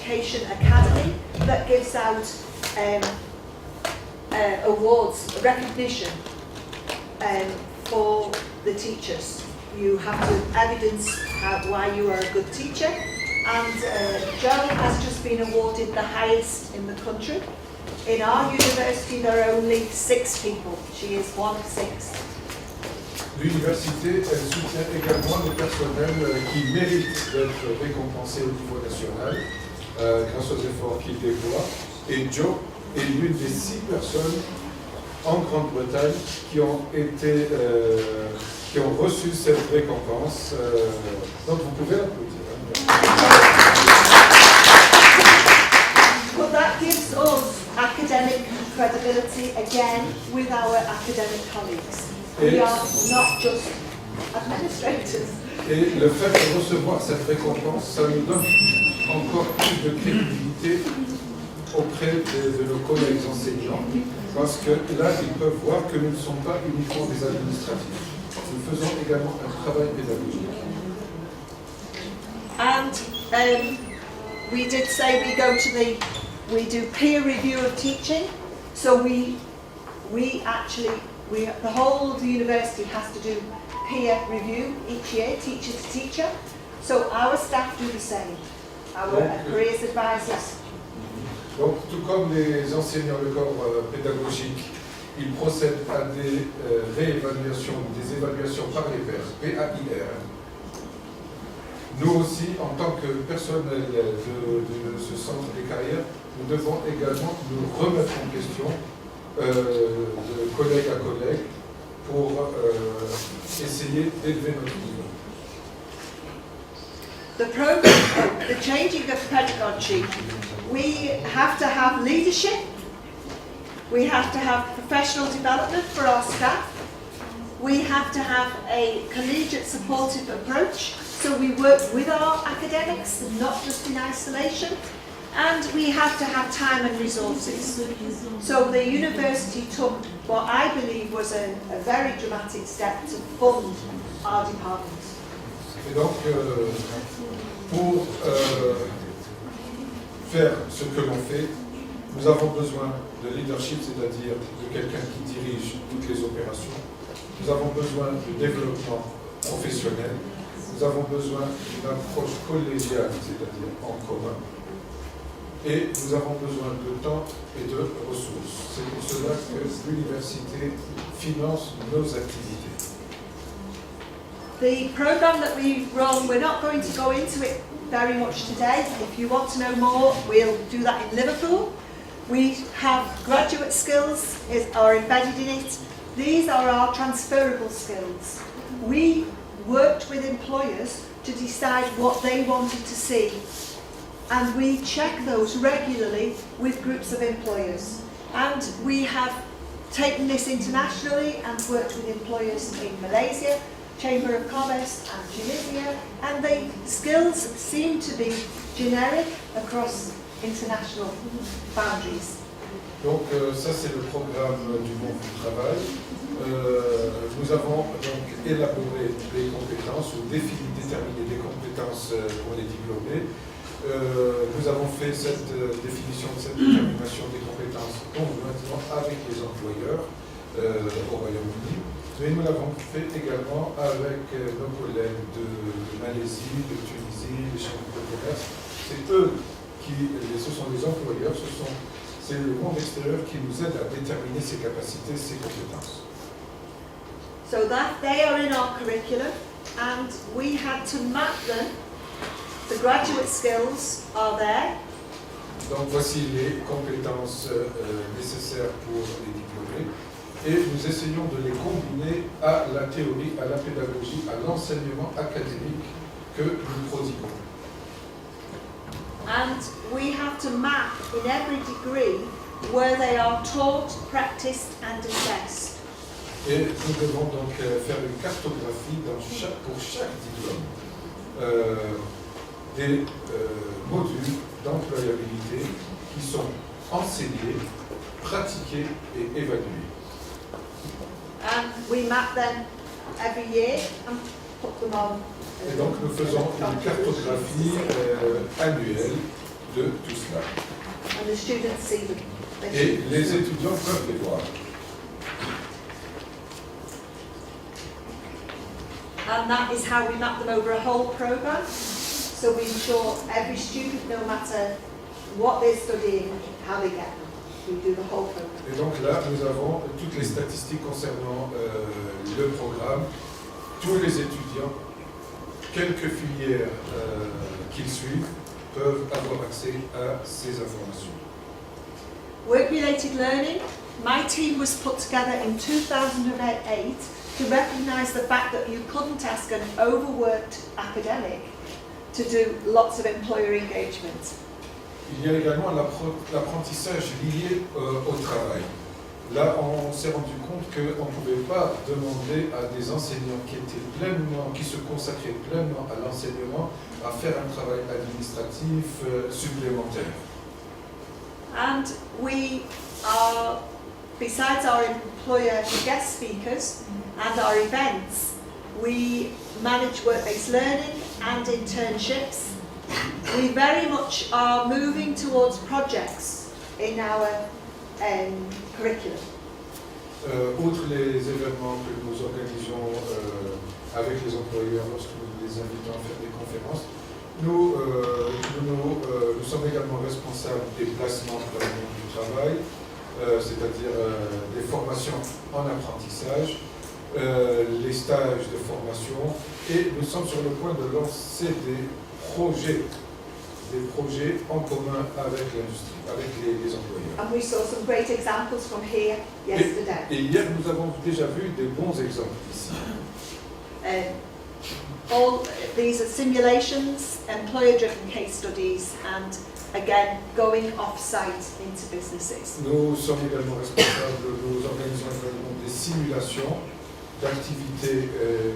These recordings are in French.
Education Academy that gives out awards, recognition for the teachers. You have to evidence why you are a good teacher, and Jo has just been awarded the highest in the country. In our university there are only 6 people. She is one of 6. L'université, elle soutient également le personnel qui mérite d'être récompensé au niveau national grâce aux efforts qu'il déploie. Et Jo est l'une des 6 personnes en Grande-Bretagne qui ont reçu cette récompense. Donc vous pouvez applaudir. Well, that gives us academic credibility again with our academic colleagues. We are not just administrators. Et le fait de recevoir cette récompense, ça nous donne encore plus de crédibilité auprès de nos collègues enseignants, parce que là, ils peuvent voir que nous ne sommes pas uniquement des administratifs. Nous faisons également un travail pédagogique. And we did say we do peer review of teaching, so the whole of the university has to do peer review each year, teacher to teacher. So our staff do the same, our careers advisors. Donc, tout comme les enseignants, le corps pédagogique, ils procèdent à des réévaluations, des évaluations par les pairs, PAIR. Nous aussi, en tant que personnel de ce centre des carrières, nous devons également nous remettre en question de collègue à collègue pour essayer d'élever notre niveau. The changing of pedagogy, we have to have leadership, we have to have professional development for our staff, we have to have a collegiate supportive approach, so we work with our academics, not just in isolation. And we have to have time and resources. So the university took what I believe was a very dramatic step to fund our department. Et donc, pour faire ce que l'on fait, nous avons besoin de leadership, c'est-à-dire de quelqu'un qui dirige toutes les opérations. Nous avons besoin de développement professionnel. Nous avons besoin d'une approche collégiale, c'est-à-dire en commun. Et nous avons besoin de temps et de ressources. C'est pour cela que l'université finance nos activités. The programme that we run, we're not going to go into it very much today. If you want to know more, we'll do that in Liverpool. We have graduate skills are embedded in it. These are our transferable skills. We worked with employers to decide what they wanted to see. And we check those regularly with groups of employers. And we have taken this internationally and worked with employers in Malaysia, Chamber of Commerce and Tunisia, and the skills seem to be generic across international boundaries. Donc ça c'est le programme du monde du travail. Nous avons donc élaboré des compétences ou déterminé des compétences pour les diplômés. Nous avons fait cette définition, cette détermination des compétences conjointement avec les employeurs au Royaume-Uni. Mais nous l'avons fait également avec nos collègues de Malaisie, de Tunisie, des chambres de commerce. C'est eux ce sont les employeurs, c'est le monde extérieur qui nous aide à déterminer ses capacités, ses compétences. So that they are in our curriculum, and we had to map them. The graduate skills are there. Donc voici les compétences nécessaires pour les diplômés et nous essayons de les combiner à la théorie, à la pédagogie, à l'enseignement académique que nous prodiguons. And we have to map in every degree where they are taught, practiced and assessed. Et nous devons donc faire une cartographie pour chaque diplôme. Des modules d'employabilité qui sont enseignés, pratiqués et évalués. And we map them every year and put them on. Et donc nous faisons une cartographie annuelle de tout cela. And the students see them. Et les étudiants peuvent les voir. And that is how we map them over a whole programme. So we ensure every student, no matter what they're studying, how they get them. We do the whole programme. Et donc là, nous avons toutes les statistiques concernant le programme, tous les étudiants, quelques filières qu'ils suivent, peuvent avoir accès à ces informations. Work-related learning. My team was put together in 2008 to recognise the fact that you couldn't ask an overworked academic to do lots of employer engagement. Il y a également l'apprentissage lié au travail. Là, on s'est rendu compte qu'on ne pouvait pas demander à des enseignants qui se consacraient pleinement à l'enseignement à faire un travail administratif supplémentaire. And we are, besides our employer guest speakers and our events, we manage work-based learning and internships. We very much are moving towards projects in our curriculum. Outre les événements que nous organisons avec les employeurs lorsque nous les invitons à faire des conférences, nous sommes également responsables des placements dans le monde du travail, c'est-à-dire des formations en apprentissage, les stages de formation, et nous sommes sur le point de lancer des projets en commun avec l'industrie, avec les employeurs. And we saw some great examples from here yesterday. Et hier, nous avons déjà vu des bons exemples ici. All these are simulations, employer-driven case studies, and again, going off-site into businesses. Nous sommes également responsables, nous organisons également des simulations d'activités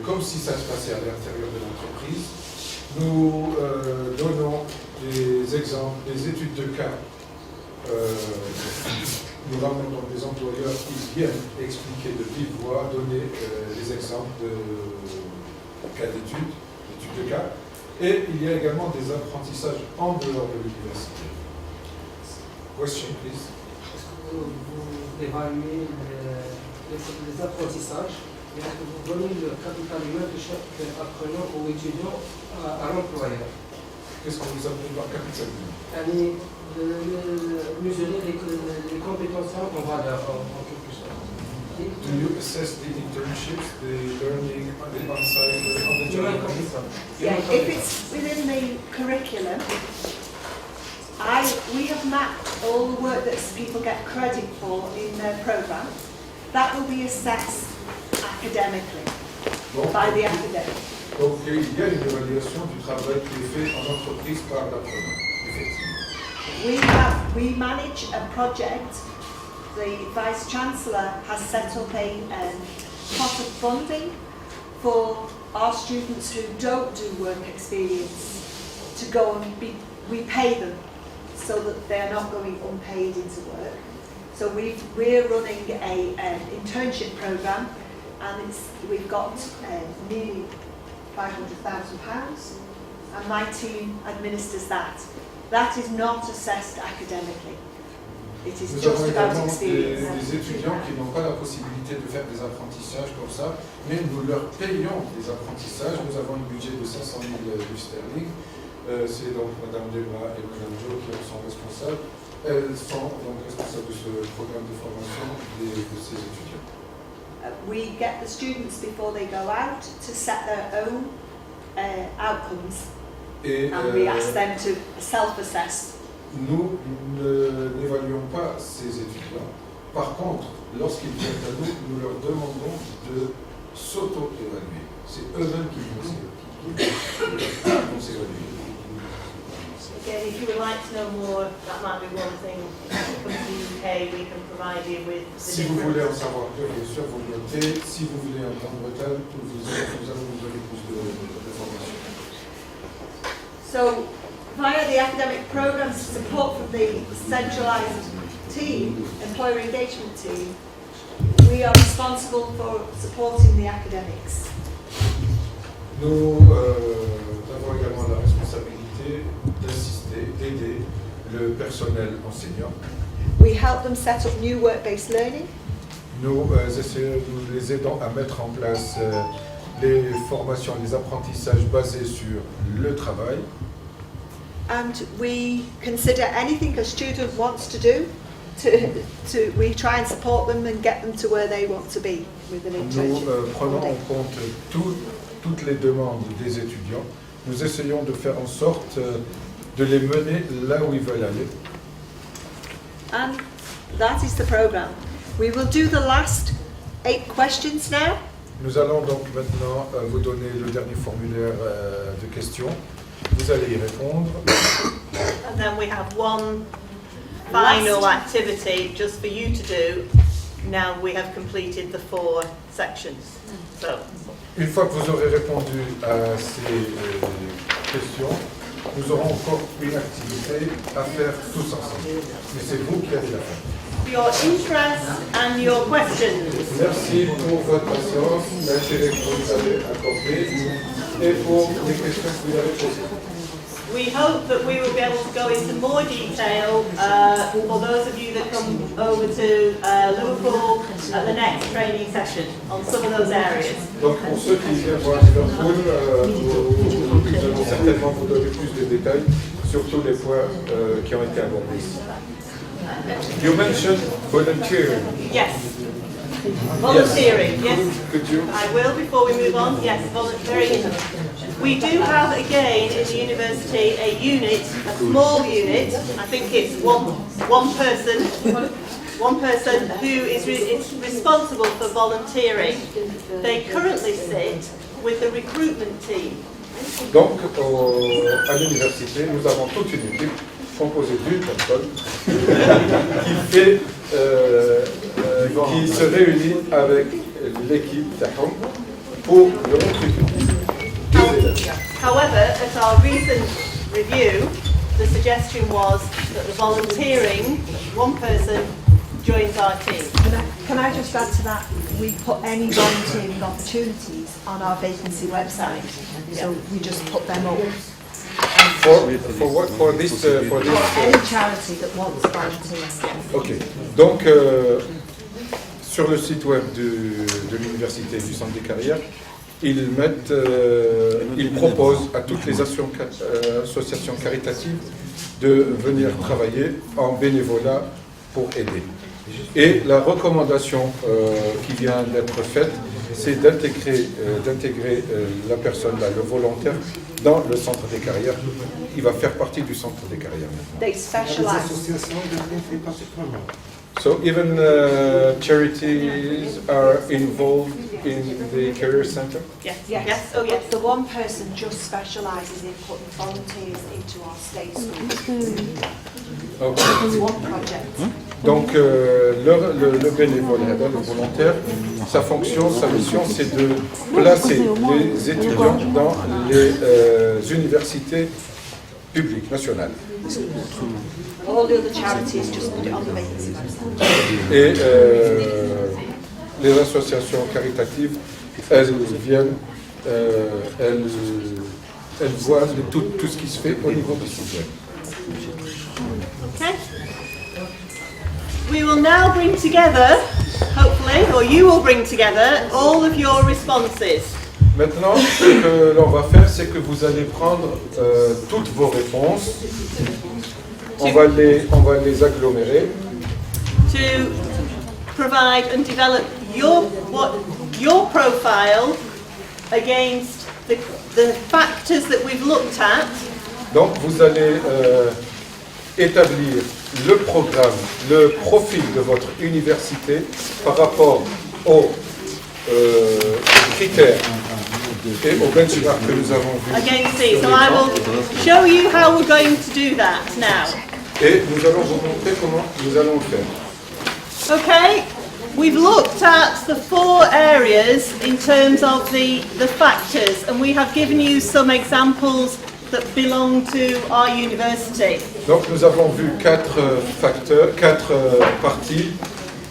comme si ça se passait à l'intérieur de l'entreprise. Nous donnons des exemples, des études de cas. Nous ramenons donc des employeurs qui viennent expliquer de vive voix, donner des exemples de cas d'études de cas. Et il y a également des apprentissages en dehors de l'université. Question, please. Est-ce que vous évaluez les apprentissages et est-ce que vous donnez le capital humain de chaque apprenant ou étudiant à l'employeur? Qu'est-ce que vous appelez par capital humain? Allez, mesurer les compétences en valeur, en quelque sorte. Do you assess the internships, the learning, the on-site, on the job? Yeah, if it's within the curriculum, we have mapped all the work that people get credit for in their programme. That will be assessed academically by the academic. Donc il y a une évaluation du travail qui est fait en entreprise par l'apprenant, effectivement. We manage a project. The Vice-Chancellor has set up a pot of funding for our students who don't do work experience to go and we pay them so that they're not going unpaid into work. So we're running an internship programme, and we've got nearly £500,000, and my team administers that. That is not assessed academically. It is Nous just avons about également experience. des étudiants qui n'ont pas la possibilité de faire des apprentissages comme ça, mais nous leur payons des apprentissages. Nous avons un budget de 500 000 livres sterling. C'est donc Mme Debra et Mme Jo qui en sont responsables. Elles sont donc responsables de ce programme de formation de ces étudiants. We get the students before they go out to set their own outcomes, and we ask them to self-assess. Nous n'évaluons pas ces étudiants. Par contre, lorsqu'ils viennent à nous, nous leur demandons de s'auto-évaluer. C'est eux-mêmes qui vont s'évaluer. Again, if you would like to know more, that might be one thing. Come to the UK, we can provide you with the Si vous voulez en savoir plus, bien sûr, vous notez. Si vous voulez en Grande-Bretagne, nous allons vous donner plus d'informations. So, via the academic programmes support from the centralised team, employer engagement team, we are responsible for supporting the academics. Nous avons également la responsabilité d'assister, d'aider le personnel enseignant. We help them set up new work-based learning. Nous les aidons à mettre en place les formations, les apprentissages basés sur le travail. And we consider anything a student wants to do, we try and support them and get them to where they want to be with an Nous internship. prenons en compte toutes les demandes des étudiants. Nous essayons de faire en sorte de les mener là où ils veulent aller. And that is the program. We will do the last 8 questions now. Nous allons donc maintenant vous donner le dernier formulaire de questions. Vous allez y répondre. And then we have one final activity just for you to do. Now we have completed the 4 sections. So, Une fois que vous aurez répondu à ces questions, nous aurons encore une activité à faire tous ensemble. Mais c'est vous qui allez la faire. for your interest and your questions. Merci pour votre patience, l'intérêt que vous avez accordé et pour les questions que vous avez posées. We hope that we will be able to go into more detail for those of you that come over to Liverpool at the next training session on some of those areas. Donc pour ceux qui viennent voir Liverpool, nous allons certainement vous donner plus de détails sur tous les points qui ont été abordés ici. You mentioned volunteering. Yes. Volunteering, yes. Could you? I will before we move on. Yes, volunteering. We do have again in the university a unit, a small unit. I think it's one person who is responsible for volunteering. They currently sit with the recruitment team. Donc à l'université, nous avons toute une équipe composée d'une personne qui se réunit avec l'équipe d'Ahom pour le recrutement. However, at our recent review, the suggestion was that the volunteering, one person joins our team. Can I just add to that? We put any volunteering opportunities on our vacancy website, so we just put them up. For what? For this? Any charity that wants volunteers. Ok. Donc sur le site web de l'université du Centre des carrières, ils proposent à toutes les associations caritatives de venir travailler en bénévolat pour aider. Et la recommandation qui vient d'être faite, c'est d'intégrer la personne, le volontaire, dans le centre des carrières. Il va faire partie du centre des carrières maintenant. They specialize. So even charities are involved in the career center? Yes. Yes. Yes. Oh, yes. The one person just specialises in putting volunteers into our state schools. Okay. It's one project. Donc le bénévole, le volontaire, sa fonction, sa mission, c'est de placer les étudiants dans les universités publiques nationales. All the other charities just put it on the vacancy website. Et les associations caritatives, elles viennent, elles voient tout ce qui se fait au niveau du sujet. Okay. We will now bring together, hopefully, or you will bring together, all of your responses. Maintenant, ce que l'on va faire, c'est que vous allez prendre toutes vos réponses. On va les agglomérer. To provide and develop your profile against the factors that we've looked at. Donc vous allez établir le programme, le profil de votre université par rapport aux critères et aux benchmarks que nous avons vus. Against these. So I will show you how we're going to do that now. Et nous allons vous montrer comment nous allons le faire. Okay, we've looked at the 4 areas in terms of the factors, and we have given you some examples that belong to our university. Donc nous avons vu 4 parties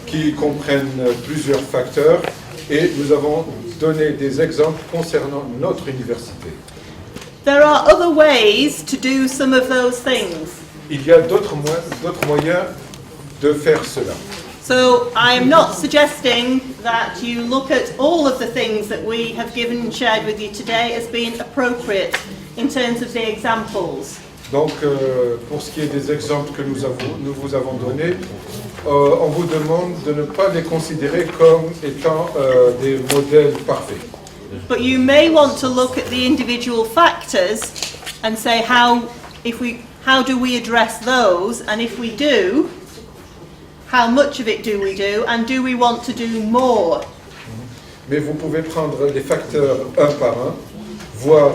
qui comprennent plusieurs facteurs et nous avons donné des exemples concernant notre université. There are other ways to do some of those things. il y a d'autres moyens de faire cela. So I am not suggesting that you look at all of the things that we have given and shared with you today as being appropriate in terms of the examples. Donc, pour ce qui est des exemples que nous vous avons donnés, on vous demande de ne pas les considérer comme étant des modèles parfaits. But you may want to look at the individual factors and say how do we address those, and if we do, how much of it do we do, and do we want to do more? Mais vous pouvez prendre les facteurs un par un, voir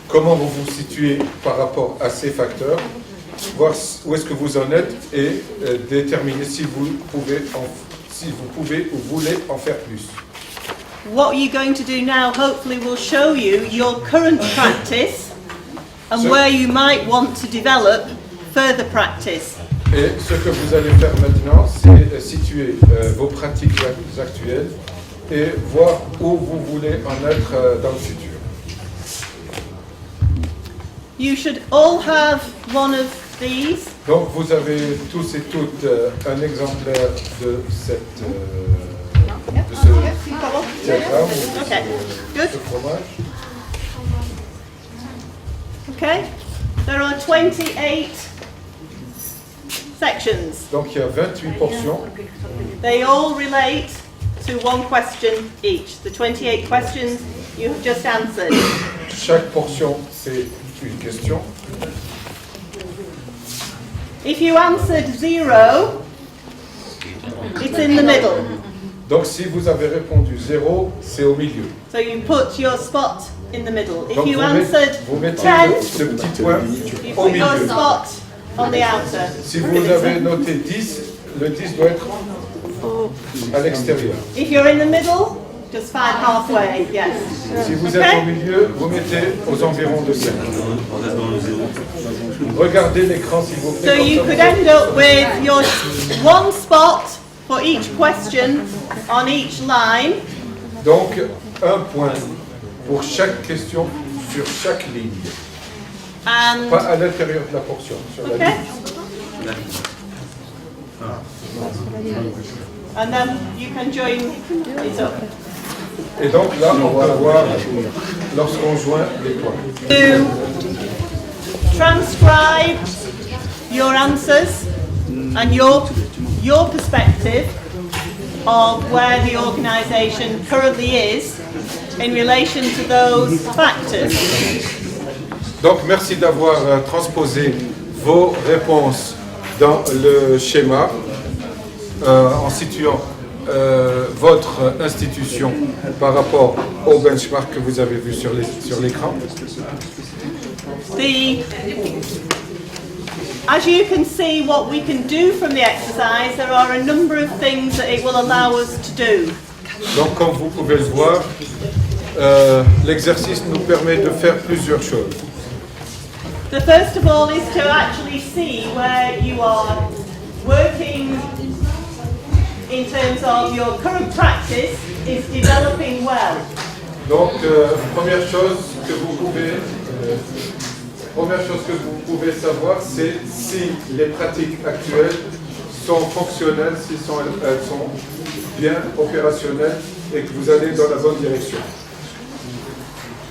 comment vous vous situez par rapport à ces facteurs, voir où est-ce que vous en êtes et déterminer si vous pouvez ou voulez en faire plus. What you're going to do now hopefully will show you your current practice and where you might want to develop further practice. Et ce que vous allez faire maintenant, c'est situer vos pratiques actuelles et voir où vous voulez en être dans le futur. You should all have one of these. Donc vous avez tous et toutes un exemplaire de ce diagramme ou Okay, de good. ce fromage. Okay, there are 28 sections. Donc il y a 28 portions. They all relate to one question each. The 28 questions you have just answered. Chaque portion, c'est une question. If you answered 0, it's in the middle. Donc si vous avez répondu 0, c'est au milieu. So you put your spot in the middle. If Donc you vous answered mettez 10, le petit point you au put your milieu. spot on the outer. Si vous avez noté 10, le 10 doit être à l'extérieur. If you're in the middle, just find halfway, yes. Si vous êtes au milieu, vous mettez aux environs de 5. Regardez l'écran s'il vous So plaît. you comme could ça, end up with your one spot for each question on each line. Donc, un point pour chaque question sur chaque ligne. And Pas à l'intérieur de la portion, sur la okay. ligne. And then you can join it up. Et donc là, on va voir lorsqu'on joint les points. To transcribe your answers and your perspective of where the organisation currently is in relation to those factors. Donc, merci d'avoir transposé vos réponses dans le schéma en situant votre institution par rapport au benchmark que vous avez vu sur l'écran. As you can see what we can do from the exercise, there are a number of things that it will allow us to do. Donc, comme vous pouvez le voir, l'exercice nous permet de faire plusieurs choses. The first of all is to actually see where you are working in terms of your current practice is developing well. Donc, première chose que vous pouvez savoir, c'est si les pratiques actuelles sont fonctionnelles, si elles sont bien opérationnelles et que vous allez dans la bonne direction.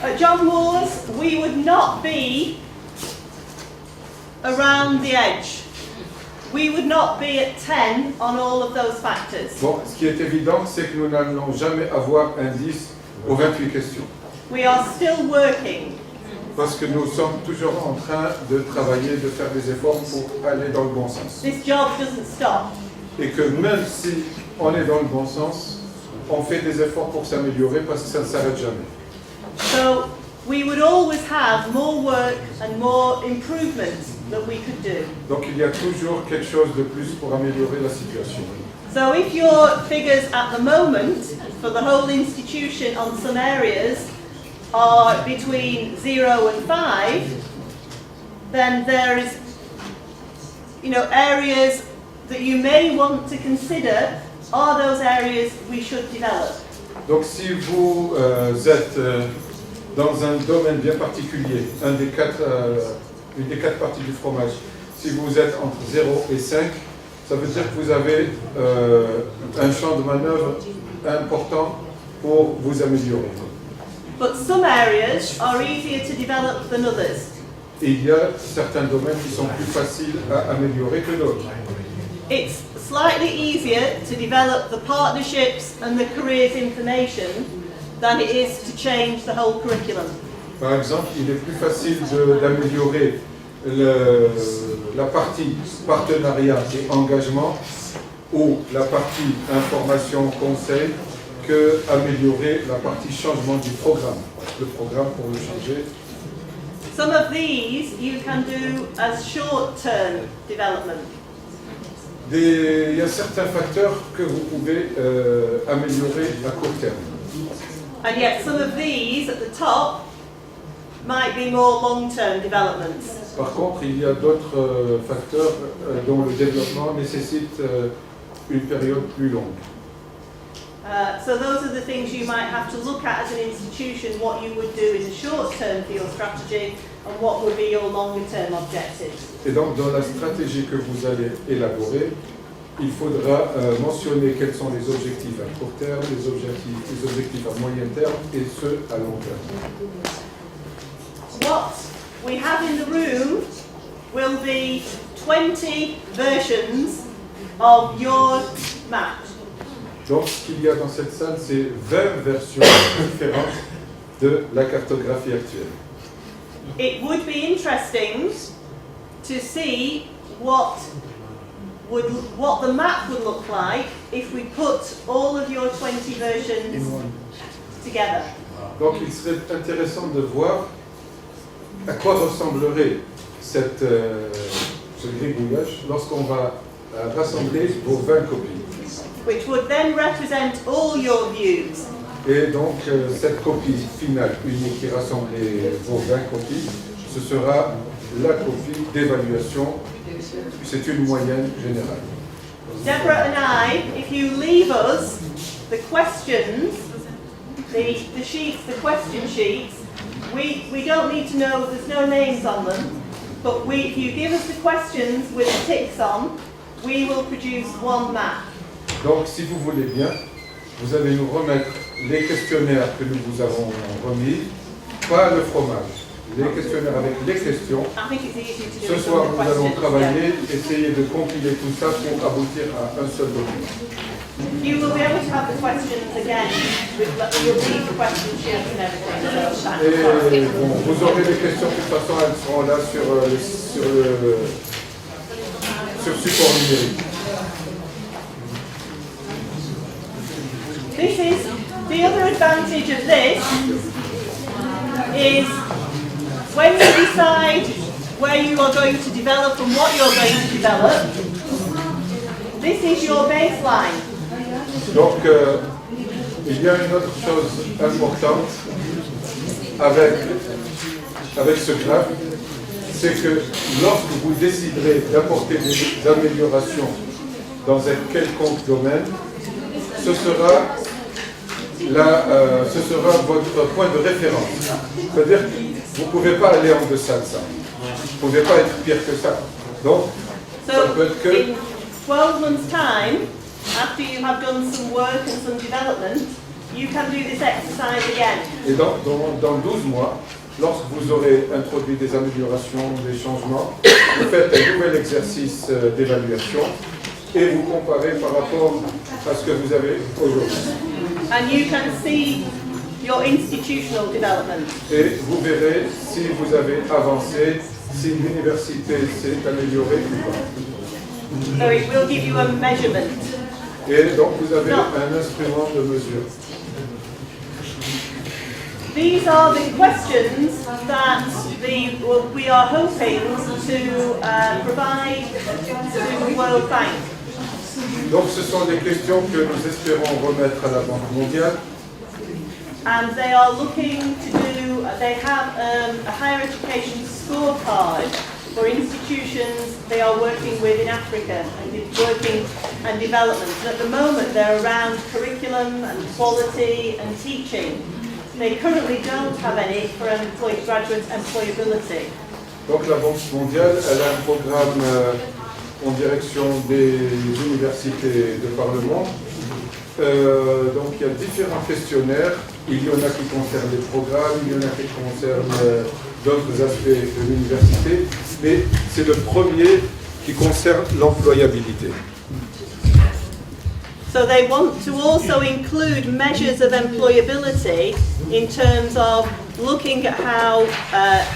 At John Moore's, we would not be around the edge. We would not be at 10 on all of those factors. Bon, ce qui est évident, c'est que nous n'allons jamais avoir un 10 aux 28 questions. We are still working. Parce que nous sommes toujours en train de travailler, de faire des efforts pour aller dans le bon sens. This job doesn't stop. Et que même si on est dans le bon sens, on fait des efforts pour s'améliorer parce que ça ne s'arrête jamais. So we would always have more work and more improvements that we could do. Donc il y a toujours quelque chose de plus pour améliorer la situation. So if your figures at the moment for the whole institution on some areas are between 0 and 5, then there is, areas that you may want to consider are those areas we should develop. Donc si vous êtes dans un domaine bien particulier, un des 4 une des 4 parties du fromage. Si vous êtes entre 0 et 5, ça veut dire que vous avez un champ de manœuvre important pour vous améliorer. But some areas are easier to develop than others. Et il y a certains domaines qui sont plus faciles à améliorer que d'autres. It's slightly easier to develop the partnerships and the careers information than it is to change the whole curriculum. Par exemple, il est plus facile d'améliorer la partie partenariat et engagement ou la partie information conseil que améliorer la partie changement du programme. Le programme, pour le changer. Some of these you can do as short-term development. Il y a certains facteurs que vous pouvez améliorer à court terme. And yet some of these at the top might be more long-term developments. Par contre, il y a d'autres facteurs dont le développement nécessite une période plus longue. So those are the things you might have to look at as an institution, what you would do in the short term for your strategy and what would be your longer term objectives. Et donc, dans la stratégie que vous allez élaborer, il faudra mentionner quels sont les objectifs à court terme, les objectifs à moyen terme et ceux à long terme. What we have in the room will be 20 versions of your map. Donc, ce qu'il y a dans cette salle, c'est 20 versions différentes de la cartographie actuelle. It would be interesting to see what the map would look like if we put all of your 20 versions together. Donc, il serait intéressant de voir à quoi ressemblerait ce gribouillage lorsqu'on va rassembler vos 20 copies. Which would then represent all your views. Et donc, cette copie finale unique qui rassemble vos 20 copies, ce sera la copie d'évaluation. C'est une moyenne générale. Deborah and I, if you leave us the questions, the sheets, the question sheets, we don't need to know, there's no names on them, but if you give us the questions with the ticks on, we will produce one map. Donc, si vous voulez bien, vous allez nous remettre les questionnaires que nous vous avons remis, pas le fromage, les questionnaires avec les questions. I think it's easy to do Ce it soir, from nous the allons questions, travailler, essayer de compiler tout ça pour aboutir à un seul document. You will be able to have the questions again, you'll need the question sheets and everything. So Et bon, vous aurez les questions, de toute façon, elles seront là sur support numérique. this is, the other advantage of this is when you decide where you are going to develop and what you're going to develop, this is your baseline. Donc, il y a une autre chose importante avec ce graphe, c'est que lorsque vous déciderez d'apporter des améliorations dans un quelconque domaine, ce sera votre point de référence. C'est-à-dire que vous ne pouvez pas aller en deçà de ça. Vous ne pouvez pas être pire que ça. Donc, ça peut être que... in 12 months' time, after you have done some work and some development, you can do this exercise again. Et dans 12 mois, lorsque vous aurez introduit des améliorations, des changements, vous faites un nouvel exercice d'évaluation et vous comparez par rapport à ce que vous avez aujourd'hui. And you can see your institutional development. Et vous verrez si vous avez avancé, si l'université s'est améliorée ou pas. So it will give you a measurement. Et donc vous avez un instrument de mesure. These are the questions that we are hoping to provide to the World Bank. Donc ce sont des questions que nous espérons remettre à la Banque mondiale. And they are looking to do, they have a higher education scorecard for institutions they are working with in Africa, and working and development. And at the moment they're around curriculum and quality and teaching. They currently don't have any for graduate employability. Donc la Banque mondiale, elle a un programme en direction des universités de par le monde. Donc il y a différents questionnaires. Il y en a qui concernent les programmes, il y en a qui concernent d'autres aspects de l'université, mais c'est le premier qui concerne l'employabilité. So they want to also include measures of employability in terms of looking at how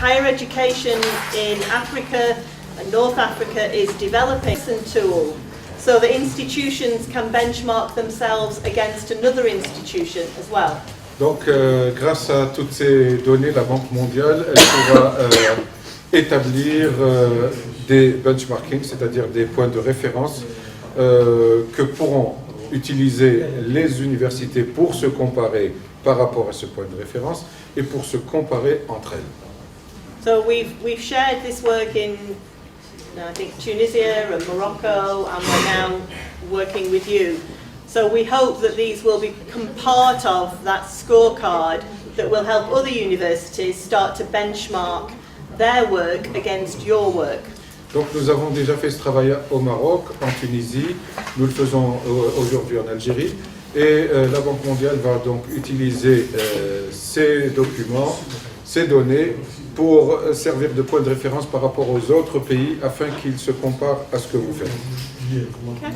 higher education in Africa and North Africa is developing a tool so that institutions can benchmark themselves against another institution as well. Donc grâce à toutes ces données, la Banque mondiale elle pourra établir des benchmarking, c'est-à-dire des points de référence que pourront utiliser les universités pour se comparer par rapport à ce point de référence et pour se comparer entre elles. So we've shared this work in I think Tunisia and Morocco, and we're now working with you. So we hope that these will become part of that scorecard that will help other universities start to benchmark their work against your work. Donc nous avons déjà fait ce travail au Maroc, en Tunisie, nous le faisons aujourd'hui en Algérie, et la Banque mondiale va donc utiliser ces documents, ces données, pour servir de point de référence par rapport aux autres pays, afin qu'ils se comparent à ce que vous faites. Okay.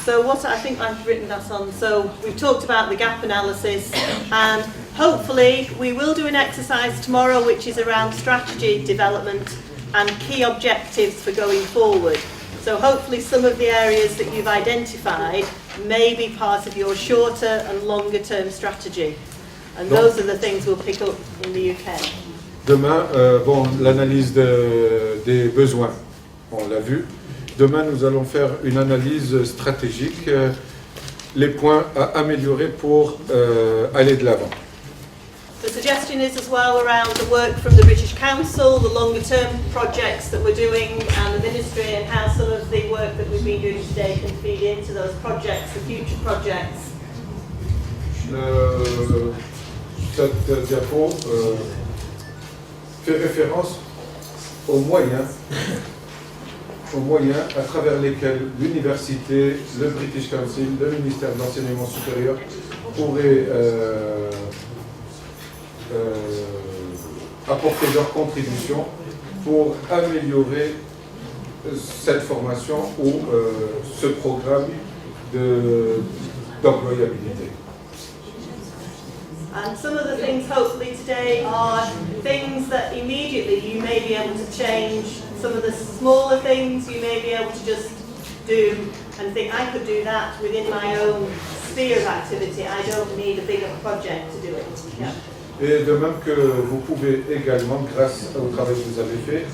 So what I think I've written that on, so we've talked about the gap analysis, and hopefully we will do an exercise tomorrow which is around strategy development and key objectives for going forward. So hopefully some of the areas that you've identified may be part of your shorter and longer term strategy. And those are the things we'll pick up in the UK. Demain, bon, l'analyse des besoins, on l'a vu. Demain, nous allons faire une analyse stratégique, les points à améliorer pour aller de l'avant. The suggestion is as well around the work from the British Council, the longer term projects that we're doing and the Ministry, and how some of the work that we've been doing today can feed into those projects, the future projects. Cette diapo fait référence aux moyens à travers lesquels l'université, le British Council, le ministère de l'Enseignement supérieur pourraient apporter leur contribution pour améliorer cette formation ou ce programme d'employabilité. And some of the things hopefully today are things that immediately you may be able to change. Some of the smaller things you may be able to just do and think, I could do that within my own sphere of activity. I don't need a bigger project to do it. Yeah. Et de même que vous pouvez également, grâce au travail que vous avez fait,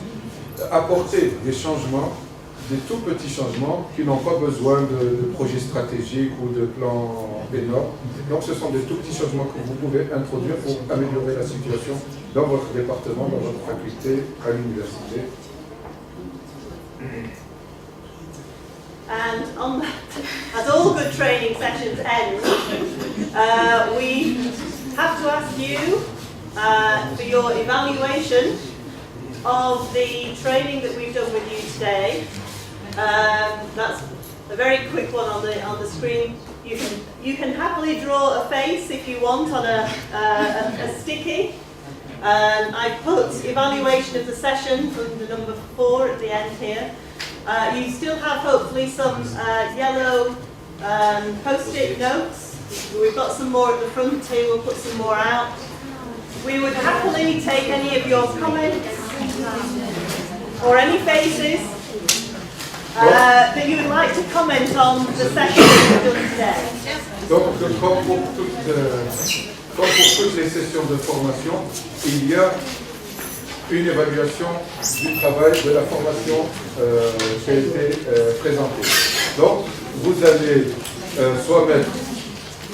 apporter des changements, des tout petits changements qui n'ont pas besoin de projets stratégiques ou de plans énormes. Donc ce sont des tout petits changements que vous pouvez introduire pour améliorer la situation dans votre département, dans votre faculté, à l'université. And on that, as all good training sessions end, we have to ask you for your evaluation of the training that we've done with you today. That's a very quick one on the screen. You can happily draw a face if you want on a sticky. I've put evaluation of the session from the number 4 at the end here. You still have hopefully some yellow post-it notes. We've got some more at the front too, we'll put some more out. We would happily take any of your comments or any faces that you would like to comment on the session that we've done today. Donc, comme pour toutes les sessions de formation, il y a une évaluation du travail, de la formation qui a été présentée. Donc, vous allez soit mettre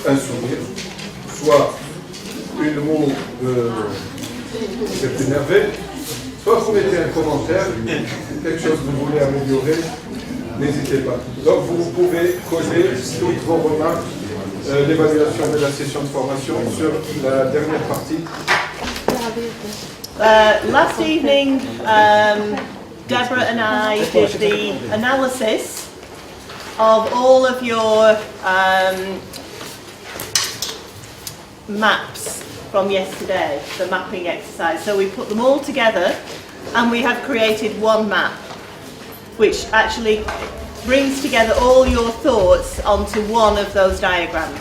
un sourire, soit une moue d'être énervé, soit vous mettez un commentaire, quelque chose que vous voulez améliorer, n'hésitez pas. Donc, vous pouvez coller toutes vos remarques, l'évaluation de la session de formation sur la dernière partie. last evening, Deborah and I did the analysis of all of your maps from yesterday, the mapping exercise. So we put them all together and we have created one map, which actually brings together all your thoughts onto one of those diagrams.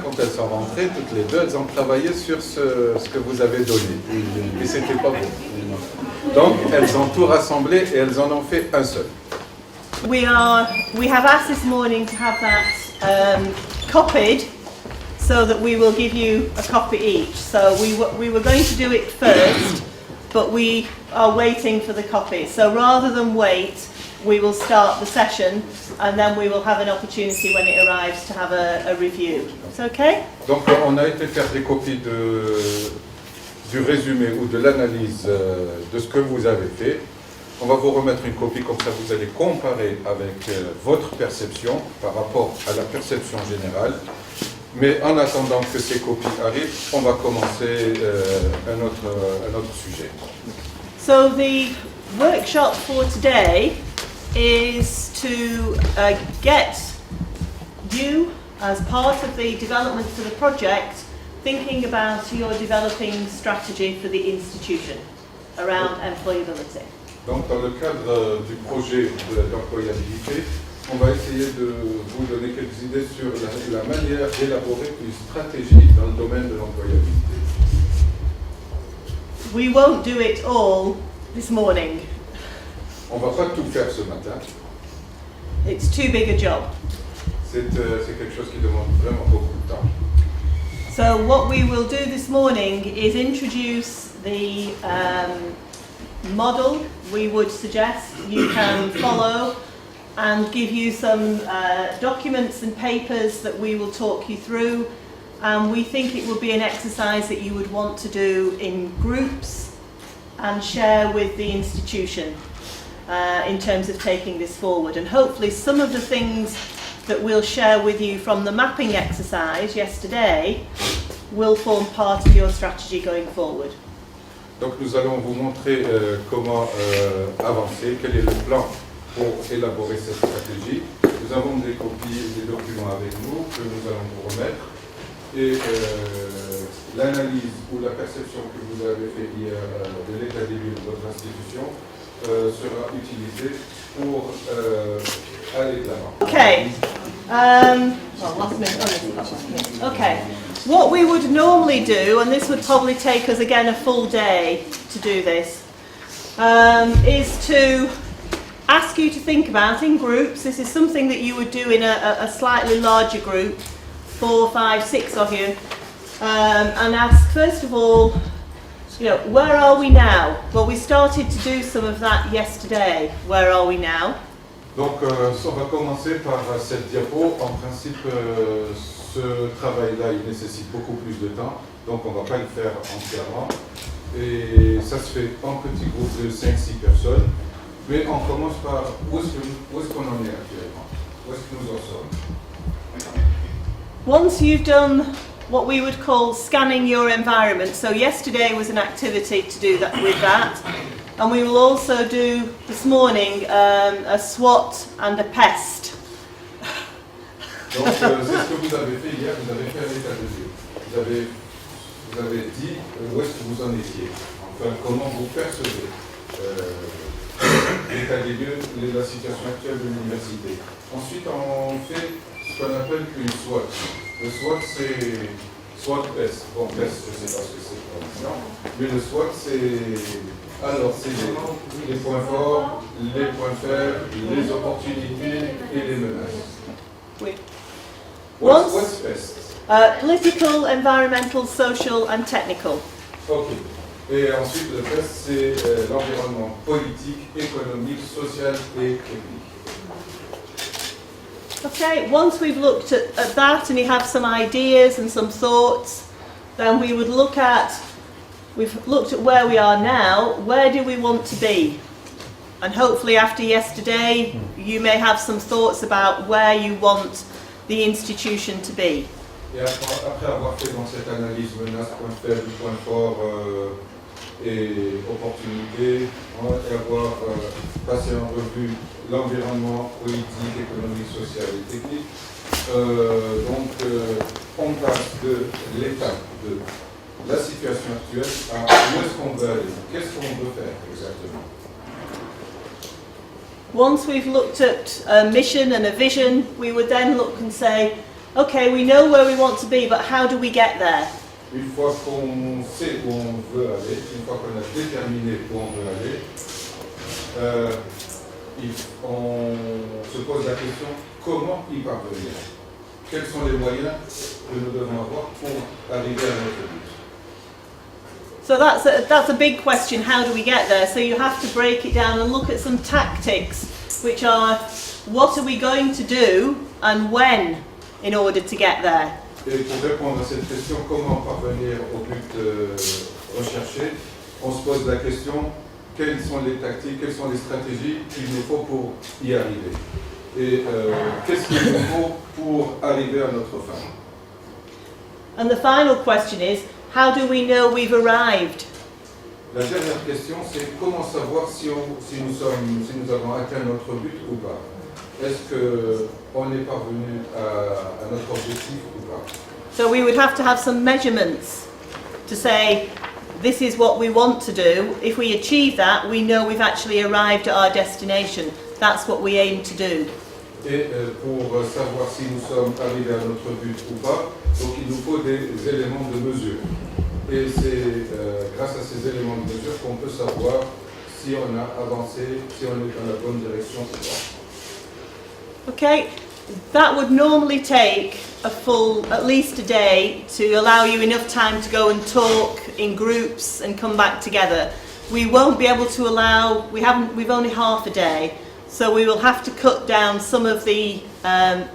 Quand elles sont rentrées, toutes les deux, elles ont travaillé sur ce que vous avez donné. Et c'était pas bon. Donc, elles ont tout rassemblé et elles en ont fait un seul. We have asked this morning to have that copied so that we will give you a copy each. So we were going to do it first, but we are waiting for the copy. So rather than wait, we will start the session and then we will have an opportunity when it arrives to have a review. Is that okay? Donc on a été faire des copies du résumé ou de l'analyse de ce que vous avez fait. On va vous remettre une copie, comme ça vous allez comparer avec votre perception par rapport à la perception générale. Mais en attendant que ces copies arrivent, on va commencer un autre sujet. So the workshop for today is to get you, as part of the development of the project, thinking about your developing strategy for the institution around employability. Donc dans le cadre du projet d'employabilité, on va essayer de vous donner quelques idées sur la manière d'élaborer une stratégie dans le domaine de l'employabilité. We won't do it all this morning. On ne va pas tout faire ce matin. It's too big a job. C'est quelque chose qui demande vraiment beaucoup de temps. So what we will do this morning is introduce the model we would suggest you can follow and give you some documents and papers that we will talk you through. And we think it would be an exercise that you would want to do in groups and share with the institution in terms of taking this forward. And hopefully some of the things that we'll share with you from the mapping exercise yesterday will form part of your strategy going forward. Donc nous allons vous montrer comment avancer, quel est le plan pour élaborer cette stratégie. Nous avons des copies des documents avec nous que nous allons vous remettre. Et l'analyse ou la perception que vous avez fait hier de l'état des lieux de votre institution sera utilisée pour aller de l'avant. Okay. Okay. What we would normally do, and this would probably take us again a full day to do this, is to ask you to think about in groups. This is something that you would do in a slightly larger group, 4, 5, 6 of you, and ask first of all, where are we now? Well, we started to do some of that yesterday. Where are we now? Donc, on va commencer par cette diapo. En principe, ce travail-là, il nécessite beaucoup plus de temps, donc on ne va pas le faire entièrement. Et ça se fait en petits groupes de 5-6 personnes. Mais on commence par où est-ce qu'on en est actuellement? Où est-ce que nous en sommes? Once you've done what we would call scanning your environment, so yesterday was an activity to do that with that, and we will also do this morning a SWOT and a PEST. Donc c'est ce que vous avez fait hier, vous avez fait un état de lieu. Vous avez dit où est-ce que vous en étiez, enfin comment vous percevez l'état des lieux, la situation actuelle de l'université. Ensuite on fait ce qu'on appelle une SWOT. Le SWOT c'est SWOT PEST. Bon, PEST je ne sais pas ce que c'est pour l'instant, mais le SWOT c'est les points forts, les points faibles, les opportunités et les menaces. Oui. What's PEST? Political, environmental, social and technical. Ok. Et ensuite, le PEST, c'est l'environnement politique, économique, social et technique. Okay, once we've looked at that and you have some ideas and some thoughts, then we would we've looked at where we are now, where do we want to be? And hopefully after yesterday, you may have some thoughts about where you want the institution to be. Et après avoir fait dans cette analyse menace, point faible, point fort, et opportunités, on va avoir passé en revue l'environnement politique, économique, social et technique. On passe de l'étape de la situation actuelle à où est-ce qu'on veut aller, qu'est-ce qu'on veut faire exactement. Once we've looked at a mission and a vision, we would then look and say, okay, we know where we want to be, but how do we get there? Une fois qu'on sait où on veut aller, une fois qu'on a déterminé où on veut aller, on se pose la question comment y parvenir. Quels sont les moyens que nous devons avoir pour arriver à notre but? So that's a big question, how do we get there? So you have to break it down and look at some tactics, which are what are we going to do and when in order to get there. Et pour répondre à cette question, comment parvenir au but recherché, on se pose la question, quelles sont les tactiques, quelles sont les stratégies qu'il nous faut pour y arriver? Et qu'est-ce qu'il nous faut pour arriver à notre fin? And the final question is, how do we know we've arrived? La dernière question, c'est comment savoir si nous avons atteint notre but ou pas? Est-ce qu'on est parvenu à notre objectif ou pas? So we would have to have some measurements to say, this is what we want to do. If we achieve that, we know we've actually arrived at our destination. That's what we aim to do. Et pour savoir si nous sommes arrivés à notre but ou pas, donc il nous faut des éléments de mesure. Et c'est grâce à ces éléments de mesure qu'on peut savoir si on a avancé, si on est dans la bonne direction ou pas. Okay, that would normally take at least a day to allow you enough time to go and talk in groups and come back together. We won't be able to allow, we've only half a day, so we will have to cut down some of the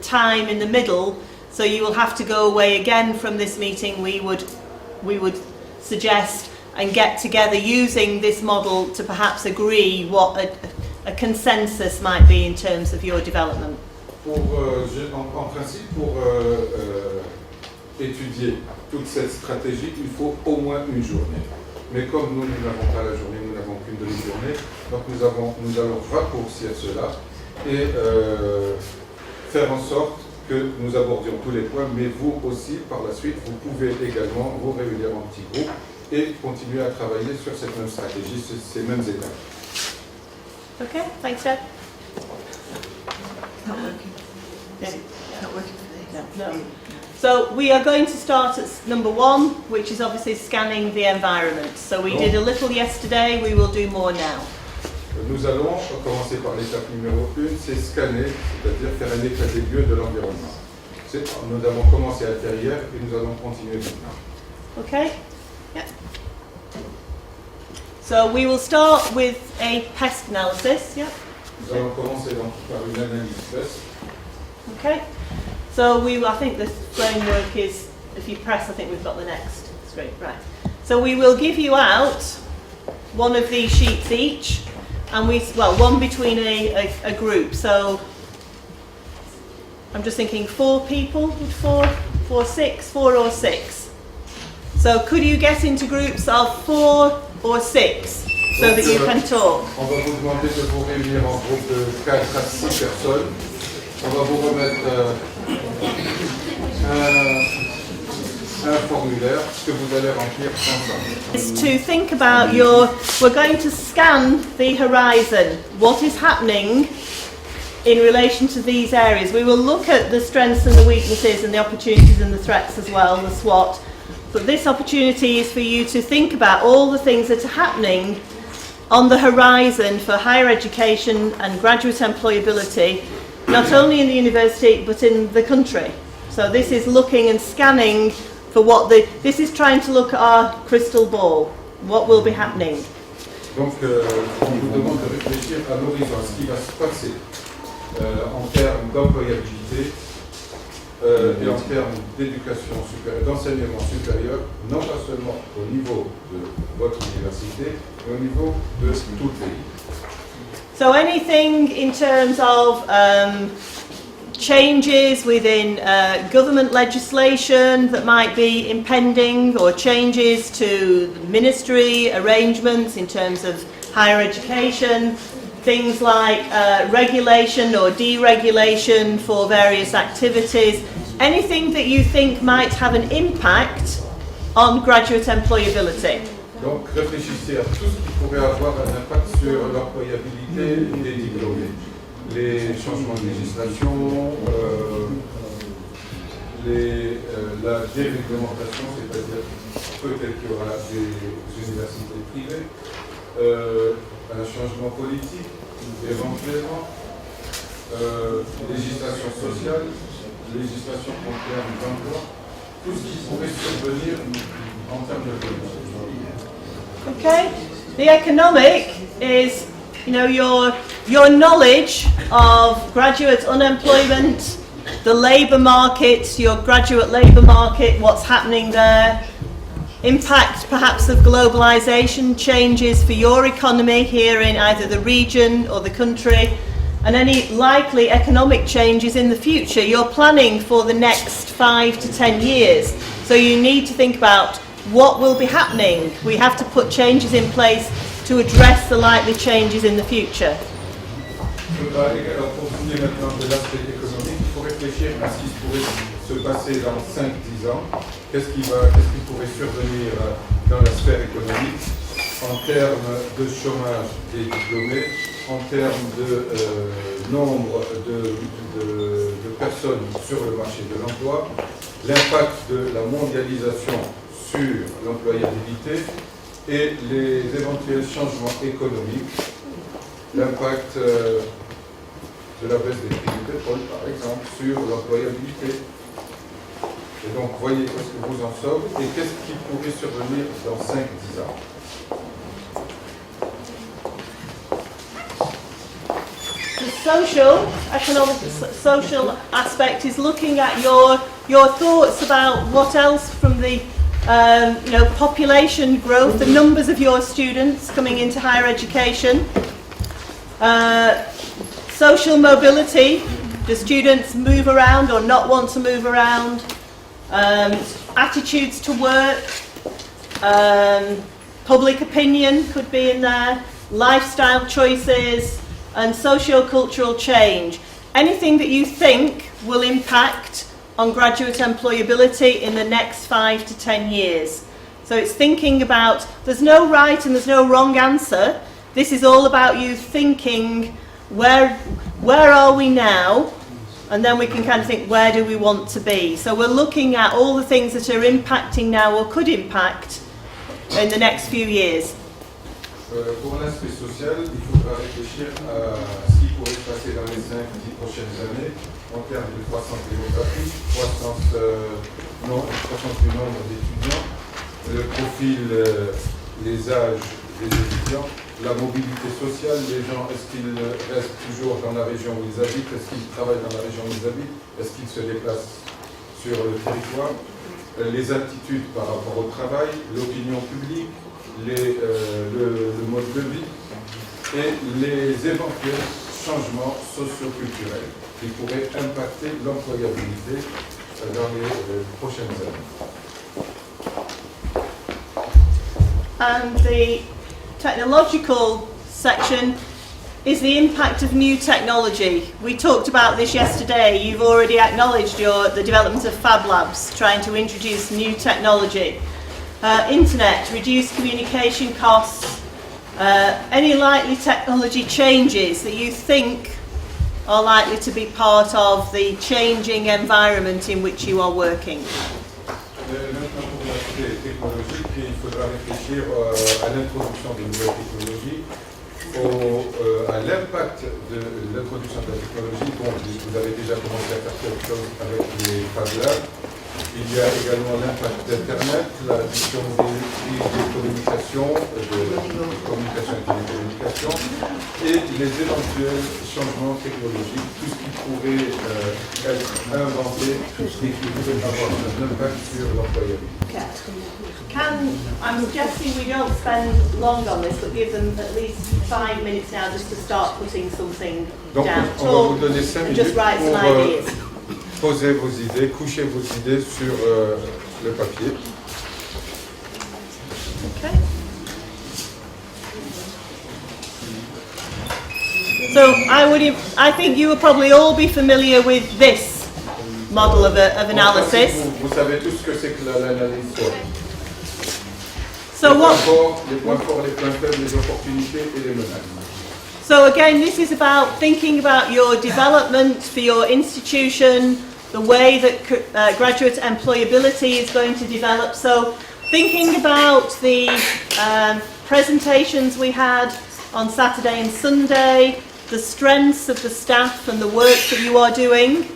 time in the middle, so you will have to go away again from this meeting. We would suggest and get together using this model to perhaps agree what a consensus might be in terms of your development. En principe, pour étudier toute cette stratégie, il faut au moins une journée. Mais comme nous n'avons pas la journée, nous n'avons qu'une demi-journée, donc nous allons raccourcir cela et faire en sorte que nous abordions tous les points, mais vous aussi, par la suite, vous pouvez également vous réunir en petits groupes et continuer à travailler sur cette même stratégie, ces mêmes étapes. Okay, thanks, Deb. It's not working. Yeah. It's not working for this. No. So we are going to start at number 1, which is obviously scanning the environment. So we did a little yesterday, we will do more now. Nous allons commencer par l'étape numéro 1, c'est scanner, c'est-à-dire faire un état des lieux de l'environnement. Nous avons commencé à faire hier et nous allons continuer maintenant. Okay? Yeah. So we will start with a pest analysis. Yeah. Nous allons commencer donc par une analyse peste. Okay. So I think the framework is, if you press, I think we've got the next screen. Right. So we will give you out one of these sheets each, and one between a group. So I'm just thinking 4 people, would 4 or 6. So could you get into groups of 4 or 6 so that you can talk? On va vous demander de vous réunir en groupe de 4 à 6 personnes. On va vous remettre un formulaire que vous allez remplir ensemble. Is to think about we're going to scan the horizon. What is happening in relation to these areas? We will look at the strengths and the weaknesses and the opportunities and the threats as well, the SWOT. But this opportunity is for you to think about all the things that are happening on the horizon for higher education and graduate employability, not only in the university but in the country. So this is looking and scanning for this is trying to look at our crystal ball, what will be happening. Donc on vous demande de réfléchir à l'horizon, à ce qui va se passer en termes d'employabilité et en termes d'éducation supérieure, d'enseignement supérieur, non pas seulement au niveau de votre université, mais au niveau de tout le pays. So anything in terms of changes within government legislation that might be impending, or changes to ministry arrangements in terms of higher education, things like regulation or deregulation for various activities, anything that you think might have an impact on graduate employability. Donc réfléchissez à tout ce qui pourrait avoir un impact sur l'employabilité des diplômés. Les changements de législation, la déréglementation, c'est-à-dire peut-être qu'il y aura des universités privées, un changement politique, éventuellement, législation sociale, législation en termes d'emploi, tout ce qui pourrait survenir en termes de politique. Okay, the economic is, you know, your knowledge of graduate unemployment, the labour market, your graduate labour market, what's happening there, impact perhaps of globalisation, changes for your economy here in either the region or the country, and any likely economic changes in the future. You're planning for the next 5 to 10 years, so you need to think about what will be happening. We have to put changes in place to address the likely changes in the future. Pour ce qui est maintenant de l'aspect économique, il faut réfléchir à ce qui pourrait se passer dans 5-10 ans. Qu'est-ce qui pourrait survenir dans la sphère économique en termes de chômage des diplômés, en termes de nombre de personnes sur le marché de l'emploi, l'impact de la mondialisation sur l'employabilité et les éventuels changements économiques, l'impact de la baisse des prix du pétrole, par exemple, sur l'employabilité. Et donc, voyez où est-ce que vous en sommes et qu'est-ce qui pourrait survenir dans 5-10 ans. The social aspect is looking at your thoughts about what else from the population growth, the numbers of your students coming into higher education, social mobility, do students move around or not want to move around, attitudes to work, public opinion could be in there, lifestyle choices, and socio-cultural change. Anything that you think will impact on graduate employability in the next 5 to 10 years. So it's thinking about, there's no right and there's no wrong answer. This is all about you thinking, where are we now? And then we can kind of think, where do we want to be? So we're looking at all the things that are impacting now or could impact in the next few years. Pour l'aspect social, il faudra réfléchir à ce qui pourrait se passer dans les 5-10 prochaines années en termes de croissance démographique, croissance du nombre d'étudiants, le profil, les âges des étudiants, la mobilité sociale, les gens, est-ce qu'ils restent toujours dans la région où ils habitent, est-ce qu'ils travaillent dans la région où ils habitent, est-ce qu'ils se déplacent sur le territoire, les attitudes par rapport au travail, l'opinion publique, le mode de vie et les éventuels changements socio-culturels qui pourraient impacter l'employabilité dans les prochaines années. And the technological section is the impact of new technology. We talked about this yesterday. You've already acknowledged the development of Fab Labs, trying to introduce new technology. Internet, reduced communication costs, any likely technology changes that you think are likely to be part of the changing environment in which you are working. Maintenant pour l'aspect technologique, il faudra réfléchir à l'introduction des nouvelles technologies, à l'impact de l'introduction de la technologie. Bon, vous avez déjà commencé à faire quelque chose avec les Fab Labs. Il y a également l'impact d'Internet, la gestion des communications, de communication et télécommunications, et les éventuels changements technologiques, tout ce qui pourrait être inventé, tout ce qui pourrait avoir un impact sur l'employabilité. I'm suggesting we don't spend long on this, but give them at least 5 minutes now just to start putting something Donc down. on va vous donner 5 and minutes just write some pour ideas. poser vos idées, coucher vos idées sur le papier. Okay. So I think you will probably all be familiar with this model of analysis. Vous savez tous ce que c'est que l'analyse SWOT. So what? Les points forts, les points faibles, les opportunités et les menaces. So again, this is about thinking about your development for your institution, the way that graduate employability is going to develop. So thinking about the presentations we had on Saturday and Sunday, the strengths of the staff and the work that you are doing,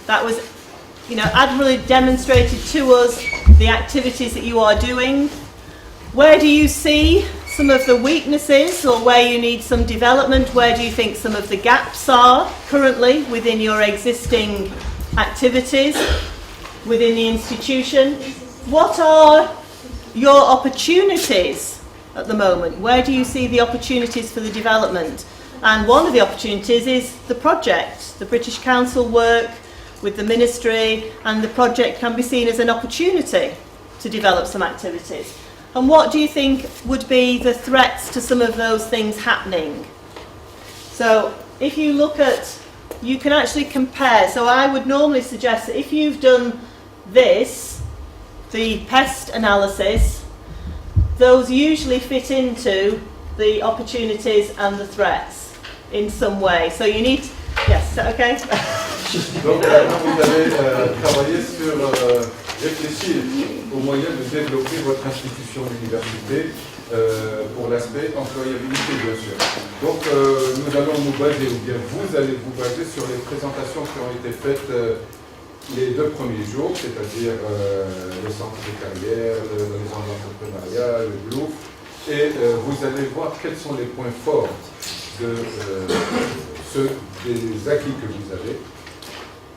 that was, admirably demonstrated to us the activities that you are doing. Where do you see some of the weaknesses or where you need some development? Where do you think some of the gaps are currently within your existing activities within the institution? What are your opportunities at the moment? Where do you see the opportunities for the development? And one of the opportunities is the project. The British Council work with the ministry, and the project can be seen as an opportunity to develop some activities. And what do you think would be the threats to some of those things happening? So if you look at, you can actually compare. So I would normally suggest that if you've done this, the pest analysis, those usually fit into the opportunities and the threats in some way. So you need, yes, is that okay? Donc maintenant vous allez travailler sur réfléchir aux moyens de développer votre institution d'université pour l'aspect employabilité bien sûr. Donc nous allons nous baser, ou bien vous allez vous baser sur les présentations qui ont été faites les 2 premiers jours, c'est-à-dire le centre de carrière, les entrepreneuriat, le GLOUF, et vous allez voir quels sont les points forts de des acquis que vous avez,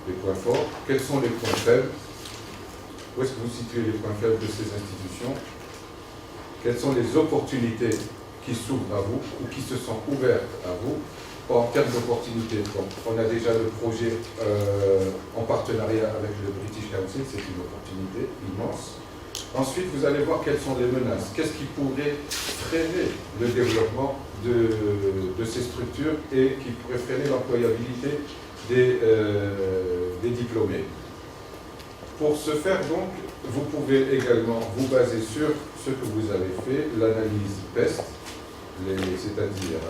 les points forts, quels sont les points faibles, où est-ce que vous situez les points faibles de ces institutions, quelles sont les opportunités qui s'ouvrent à vous ou qui se sont ouvertes à vous. En termes d'opportunités, on a déjà le projet en partenariat avec le British Council, c'est une opportunité immense. Ensuite, vous allez voir quelles sont les menaces, qu'est-ce qui pourrait freiner le développement de ces structures et qui pourrait freiner l'employabilité des diplômés. Pour ce faire, donc, vous pouvez également vous baser sur ce que vous avez fait, l'analyse PEST, c'est-à-dire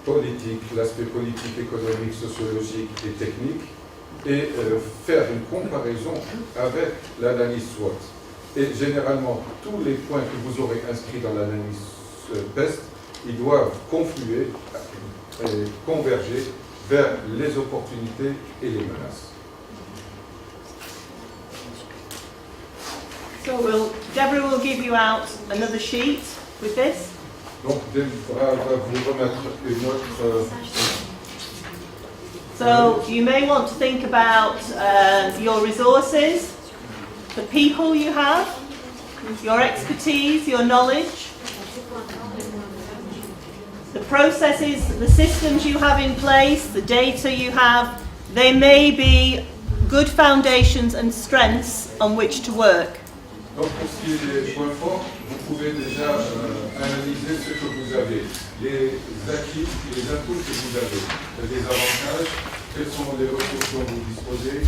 politique, l'aspect politique, économique, sociologique et technique, et faire une comparaison avec l'analyse SWOT. Et généralement, tous les points que vous aurez inscrits dans l'analyse PEST, ils doivent confluer et converger vers les opportunités et les menaces. So Deborah will give you out another sheet with this. Donc, Deborah va vous remettre une autre. So you may want to think about your resources, the people you have, your expertise, your knowledge, the processes, the systems you have in place, the data you have. They may be good foundations and strengths on which to work. Donc, pour ce qui est des points forts, vous pouvez déjà analyser ce que vous avez, les acquis et les atouts que vous avez, les avantages, quelles sont les ressources dont vous disposez,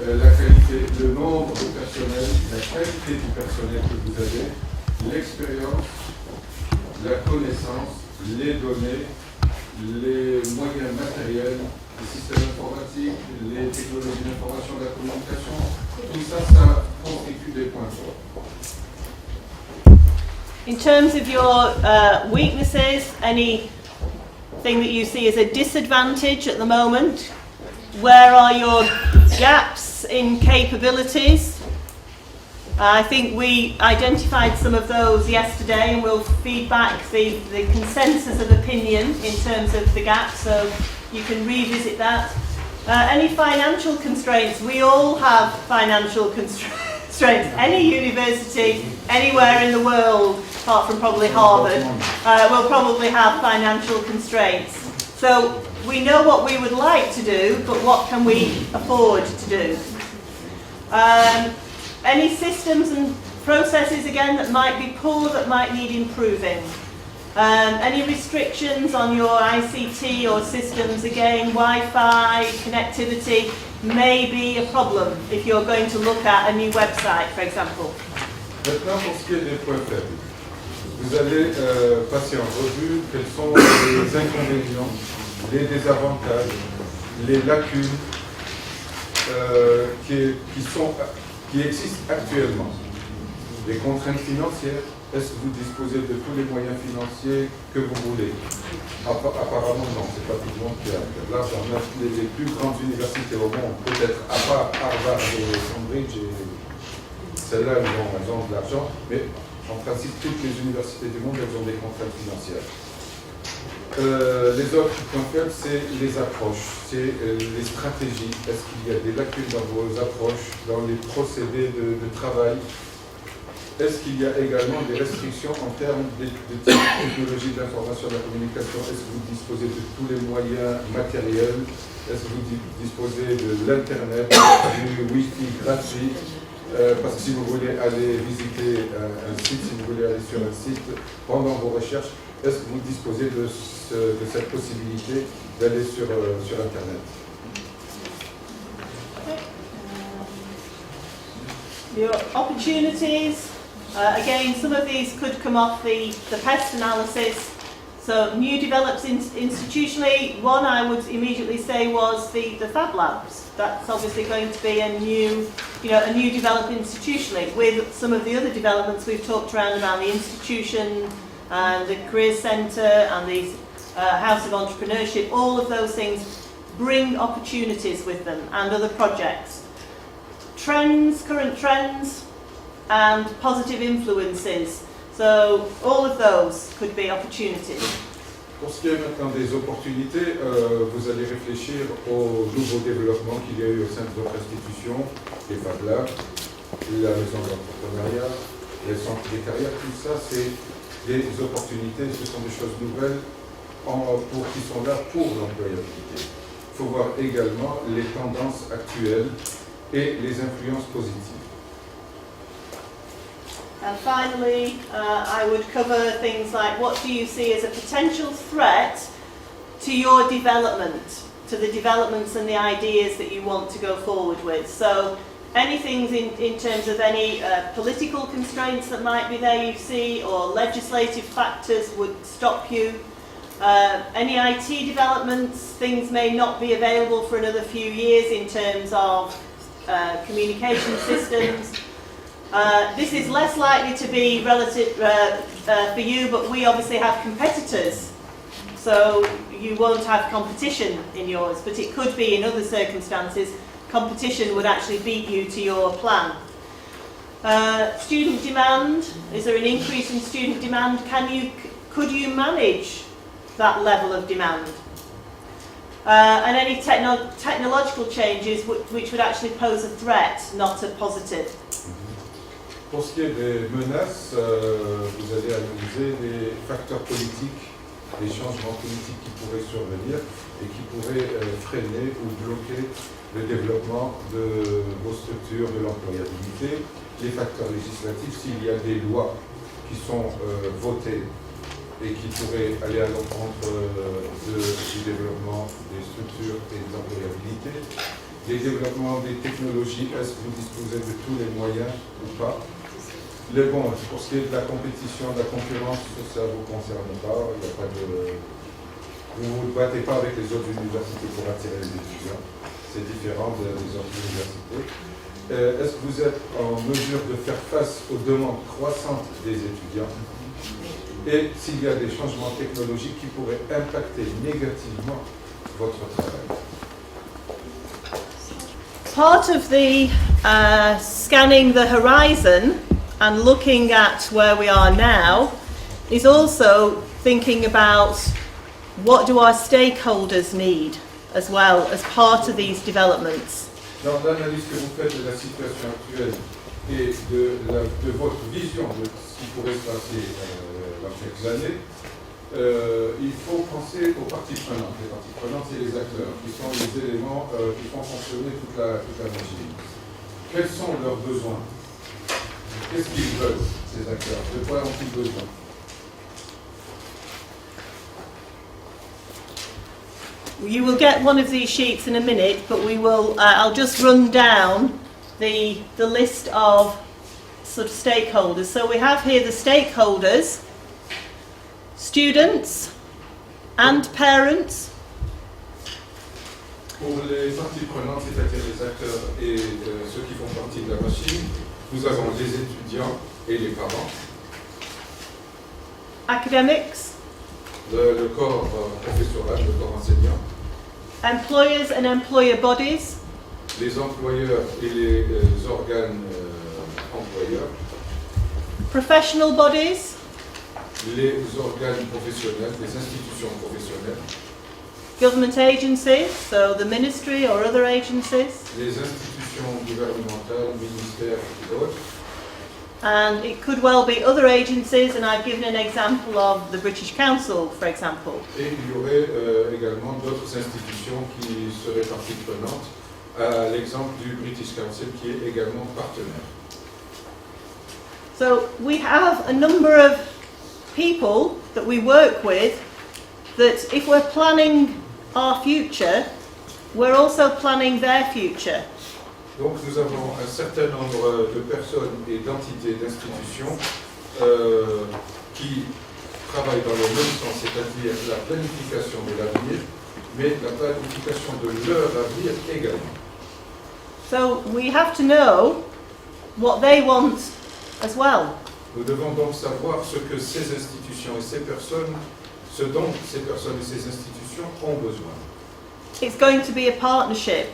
la qualité, le nombre de personnel, la qualité du personnel que vous avez, l'expérience, la connaissance, les données, les moyens matériels, les systèmes informatiques, les technologies d'information et de la communication, tout ça, ça constitue des points forts. In terms of your weaknesses, anything that you see as a disadvantage at the moment, where are your gaps in capabilities? I think we identified some of those yesterday, and we'll feed back the consensus of opinion in terms of the gap, so you can revisit that. Any financial constraints? We all have financial constraints. Any university anywhere in the world, apart from probably Harvard, will probably have financial constraints. So we know what we would like to do, but what can we afford to do? Any systems and processes, again, that might be poor, that might need improving? Any restrictions on your ICT or systems? Again, Wi-Fi, connectivity may be a problem if you're going to look at a new website, for example. Maintenant, pour ce qui est des points faibles, vous allez passer en revue quels sont les inconvénients, les désavantages, les lacunes qui existent actuellement. Les contraintes financières, est-ce que vous disposez de tous les moyens financiers que vous voulez? Apparemment non, c'est pas tout le monde qui a de l'argent. Les plus grandes universités au monde, peut-être à part Harvard et Cambridge, celles-là elles ont de l'argent, mais en principe toutes les universités du monde elles ont des contraintes financières. Les autres points faibles, c'est les approches, c'est les stratégies. Est-ce qu'il y a des lacunes dans vos approches, dans les procédés de travail? Est-ce qu'il y a également des restrictions en termes de technologie de l'information et de la communication? Est-ce que vous disposez de tous les moyens matériels? Est-ce que vous disposez de l'Internet, du Wi-Fi gratuit? Parce que si vous voulez aller visiter un site, si vous voulez aller sur un site pendant vos recherches, est-ce que vous disposez de cette possibilité d'aller sur Internet? Your opportunities. Again, some of these could come off the PEST analysis. So new develops institutionally. One I would immediately say was the Fab Labs. That's obviously going to be a new develop institutionally. With some of the other developments we've talked around the institution and the career centre and the House of Entrepreneurship, all of those things bring opportunities with them and other projects. Trends, current trends, and positive influences. So all of those could be opportunities. Pour ce qui est maintenant des opportunités, vous allez réfléchir aux nouveaux développements qu'il y a eu au sein de votre institution, les Fab Labs, la maison d'entrepreneuriat, les centres des carrières, tout ça c'est des opportunités, ce sont des choses nouvelles qui sont là pour l'employabilité. Il faut voir également les tendances actuelles et les influences positives. And finally, I would cover things like what do you see as a potential threat to your development, to the developments and the ideas that you want to go forward with. So anything in terms of any political constraints that might be there you see, or legislative factors would stop you. Any IT developments, things may not be available for another few years in terms of communication systems. This is less likely to be relative for you, but we obviously have competitors, so you won't have competition in yours, but it could be in other circumstances competition would actually beat you to your plan. Student demand, is there an increase in student demand? Could you manage that level of demand? And any technological changes which would actually pose a threat, not a positive. Pour ce qui est des menaces, vous allez analyser les facteurs politiques, les changements politiques qui pourraient survenir et qui pourraient freiner ou bloquer le développement de vos structures, de l'employabilité, les facteurs législatifs, s'il y a des lois qui sont votées et qui pourraient aller à l'encontre du développement des structures et de l'employabilité, les développements des technologies, est-ce que vous disposez de tous les moyens ou pas? Pour ce qui est de la compétition, de la concurrence, ça ne vous concerne pas. Il y a pas de... Vous ne vous battez pas avec les autres universités pour attirer les étudiants. C'est différent des autres universités. Est-ce que vous êtes en mesure de faire face aux demandes croissantes des étudiants? Et s'il y a des changements technologiques qui pourraient impacter négativement votre travail? part of the scanning the horizon and looking at where we are now is also thinking about what do our stakeholders need as well as part of these developments. Dans l'analyse que vous faites de la situation actuelle et de votre vision de ce qui pourrait se passer dans quelques années, il faut penser aux parties prenantes. Les parties prenantes, c'est les acteurs, qui sont les éléments qui font fonctionner toute la machine. Quels sont leurs besoins? Qu'est-ce qu'ils veulent, ces acteurs? De quoi ont-ils besoin? You will get one of these sheets in a minute, but we will. I'll just run down the list of sort of stakeholders. So we have here the stakeholders, students and parents. Pour les parties prenantes, c'est-à-dire les acteurs et ceux qui font partie de la machine, nous avons les étudiants et les parents. Academics. Le corps professoral, le corps enseignant. Employers and employer bodies. Les employeurs et les organes employeurs. Professional bodies. Les organes professionnels, les institutions professionnelles. Government agencies, so the ministry or other agencies. Les institutions gouvernementales, ministères et autres. And it could well be other agencies, and I've given an example of the British Council, for example. Et il y aurait également d'autres institutions qui seraient partie prenante, à l'exemple du British Council qui est également partenaire. So we have a number of people that we work with that if we're planning our future, we're also planning their future. Donc nous avons un certain nombre de personnes et d'entités, d'institutions qui travaillent dans le même sens, c'est-à-dire la planification de l'avenir, mais la planification de leur avenir également. So we have to know what they want as well. Nous devons donc savoir ce que ces institutions et ces personnes, ce dont ces personnes et ces institutions ont besoin. It's going to be a partnership.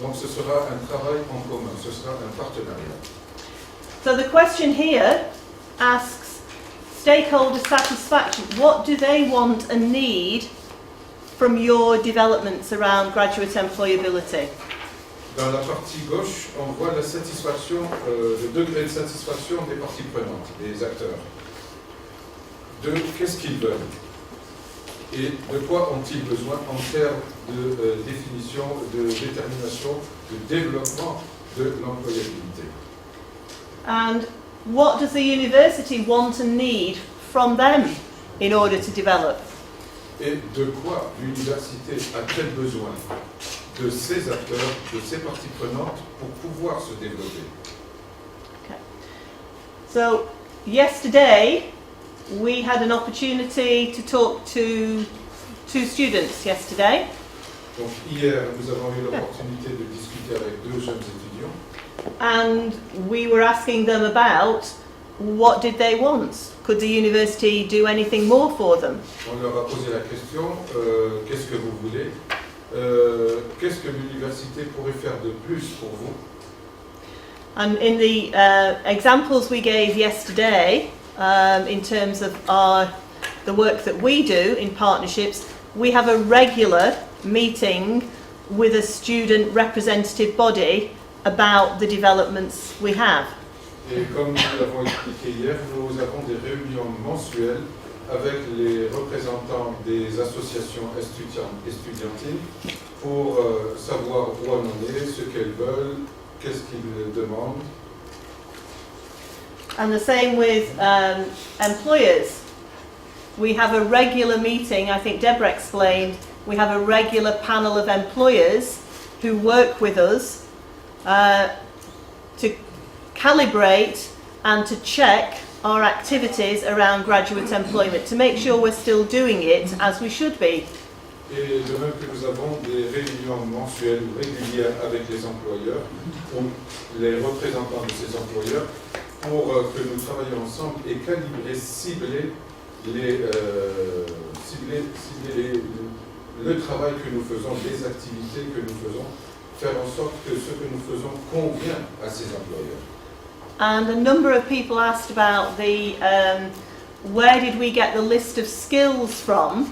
Donc ce sera un travail en commun, ce sera un partenariat. So the question here asks stakeholder satisfaction. What do they want and need from your developments around graduate employability? Dans la partie gauche, on voit la satisfaction, le degré de satisfaction des parties prenantes, des acteurs. De qu'est-ce qu'ils veulent et de quoi ont-ils besoin en termes de définition, de détermination, de développement de l'employabilité. And what does the university want and need from them in order to develop? Et de quoi l'université a-t-elle besoin de ces acteurs, de ces parties prenantes pour pouvoir se développer? Okay. So yesterday we had an opportunity to talk to two students yesterday. Donc hier, nous avons eu l'opportunité de discuter avec deux jeunes étudiants. And we were asking them about what did they want? Could the university do anything more for them? On leur a posé la question, qu'est-ce que vous voulez? Qu'est-ce que l'université pourrait faire de plus pour vous? And in the examples we gave yesterday, in terms of the work that we do in partnerships, we have a regular meeting with a student representative body about the developments we have. Et comme nous l'avons expliqué hier, nous avons des réunions mensuelles avec les représentants des associations estudiantines pour savoir où on en est, ce qu'elles veulent, qu'est-ce qu'ils demandent. And the same with employers. We have a regular meeting, I think Deborah explained, we have a regular panel of employers who work with us to calibrate and to check our activities around graduate employment, to make sure we're still doing it as we should be. Et de même que nous avons des réunions mensuelles ou régulières avec les employeurs, ou les représentants de ces employeurs, pour que nous travaillions ensemble et calibrer, cibler le travail que nous faisons, les activités que nous faisons faire en sorte que ce que nous faisons convient à ces employeurs. And a number of people asked about the where did we get the list of skills from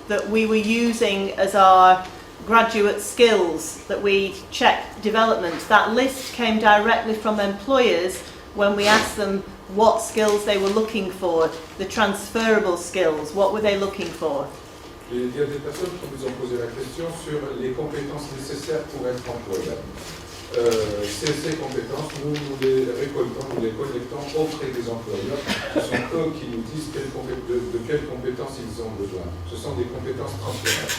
that we were using as our graduate skills that we checked development. That list came directly from employers when we asked them what skills they were looking for, the transferable skills, what were they looking for? Et il y a des personnes qui vous ont posé la question sur les compétences nécessaires pour être employable. Ces compétences, nous les récoltons, nous les collectons auprès des employeurs. Ce sont eux qui nous disent de quelles compétences ils ont besoin. Ce sont des compétences transférables.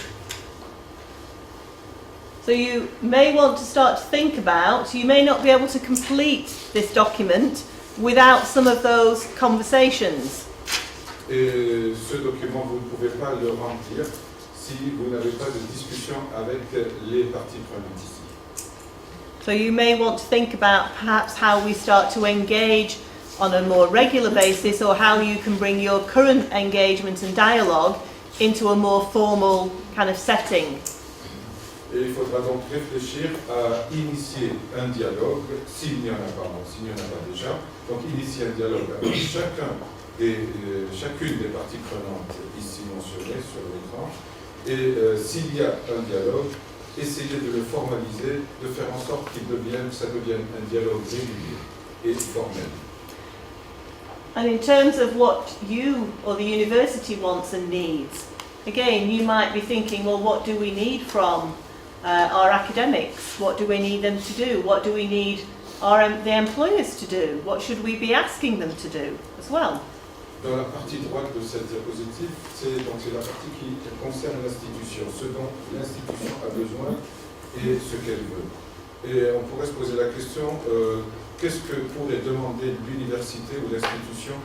So you may want to start to think about, you may not be able to complete this document without some of those conversations. Et ce document, vous ne pouvez pas le remplir si vous n'avez pas de discussion avec les parties prenantes ici. So you may want to think about perhaps how we start to engage on a more regular basis, or how you can bring your current engagement and dialogue into a more formal kind of setting. Et il faudra donc réfléchir à initier un dialogue, s'il n'y en a pas déjà, donc initier un dialogue avec chacune des parties prenantes ici mentionnées sur l'écran, et s'il y a un dialogue, essayer de le formaliser, de faire en sorte que ça devienne un dialogue régulier et formel. And in terms of what you or the university wants and needs, again, you might be thinking, well, what do we need from our academics? What do we need them to do? What do we need the employers to do? What should we be asking them to do as well? Dans la partie droite de cette diapositive, c'est la partie qui concerne l'institution, ce dont l'institution a besoin et ce qu'elle veut. Et on pourrait se poser la question, qu'est-ce que pourrait demander l'université ou l'institution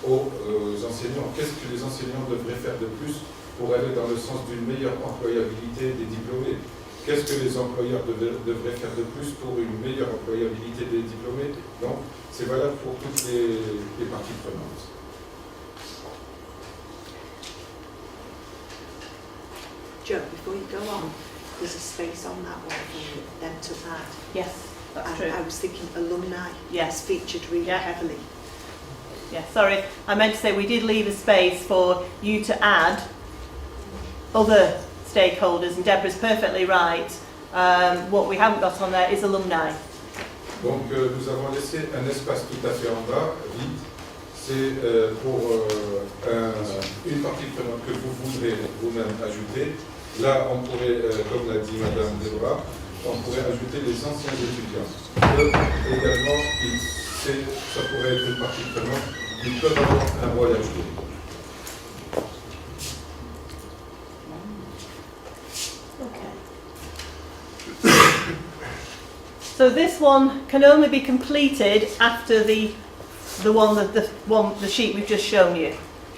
aux enseignants? Qu'est-ce que les enseignants devraient faire de plus pour aller dans le sens d'une meilleure employabilité des diplômés? Qu'est-ce que les employeurs devraient faire de plus pour une meilleure employabilité des diplômés? Donc, c'est valable pour toutes les parties prenantes. Joe, before you go on, there's a space on that one for them to add. Yes, that's And true. I was thinking alumni Yes. is featured really Yeah. heavily. Yeah, sorry, I meant to say we did leave a space for you to add other stakeholders, and Deborah's perfectly right. What we haven't got on there is alumni. Donc nous avons laissé un espace tout à fait en bas, vide. C'est pour une partie prenante que vous voudrez vous-même ajouter. Là, on pourrait, comme l'a dit Madame Deborah, on pourrait ajouter les anciens étudiants. Eux, également, ça pourrait être une partie prenante. Ils peuvent avoir un rôle à jouer. So this one can only be completed after the sheet we've just shown you.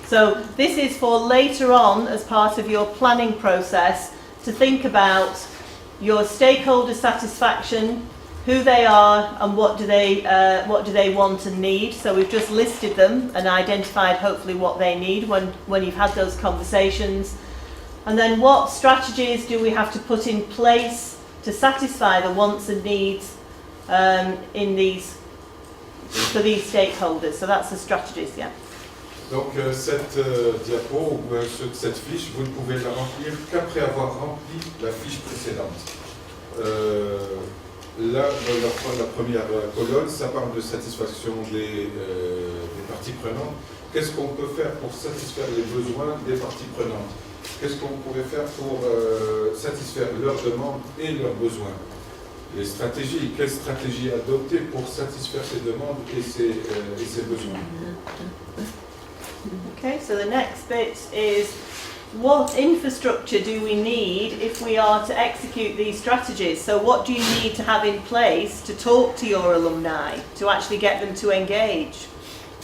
So this is for later on as part of your planning process to think about your stakeholder satisfaction, who they are and what do they want and need. So we've just listed them and identified hopefully what they need when you've had those conversations. And then what strategies do we have to put in place to satisfy the wants and needs for these stakeholders. So that's the strategies, yeah. Donc cette diapo, ou cette fiche, vous ne pouvez la remplir qu'après avoir rempli la fiche précédente. Là, dans la première colonne, ça parle de satisfaction des parties prenantes. Qu'est-ce qu'on peut faire pour satisfaire les besoins des parties prenantes? Qu'est-ce qu'on pourrait faire pour satisfaire leurs demandes et leurs besoins? Les stratégies, quelles stratégies adopter pour satisfaire ces demandes et ces besoins? Okay, so the next bit is what infrastructure do we need if we are to execute these strategies? So what do you need to have in place to talk to your alumni, to actually get them to engage?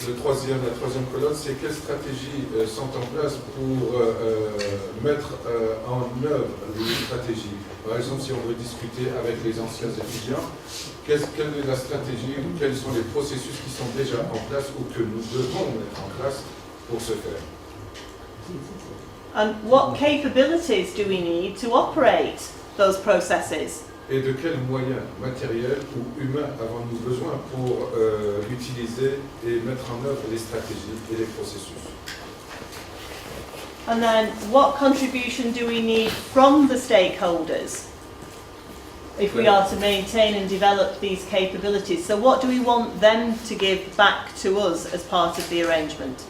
La troisième colonne, c'est quelles stratégies sont en place pour mettre en œuvre les stratégies. Par exemple, si on veut discuter avec les anciens étudiants, quelle est la stratégie ou quels sont les processus qui sont déjà en place ou que nous devons mettre en place pour ce faire. And what capabilities do we need to operate those processes? et de quels moyens matériels ou humains avons-nous besoin pour utiliser et mettre en œuvre les stratégies et les processus. And then, what contribution do we need from the stakeholders if we are to maintain and develop these capabilities? So what do we want them to give back to us as part of the arrangement?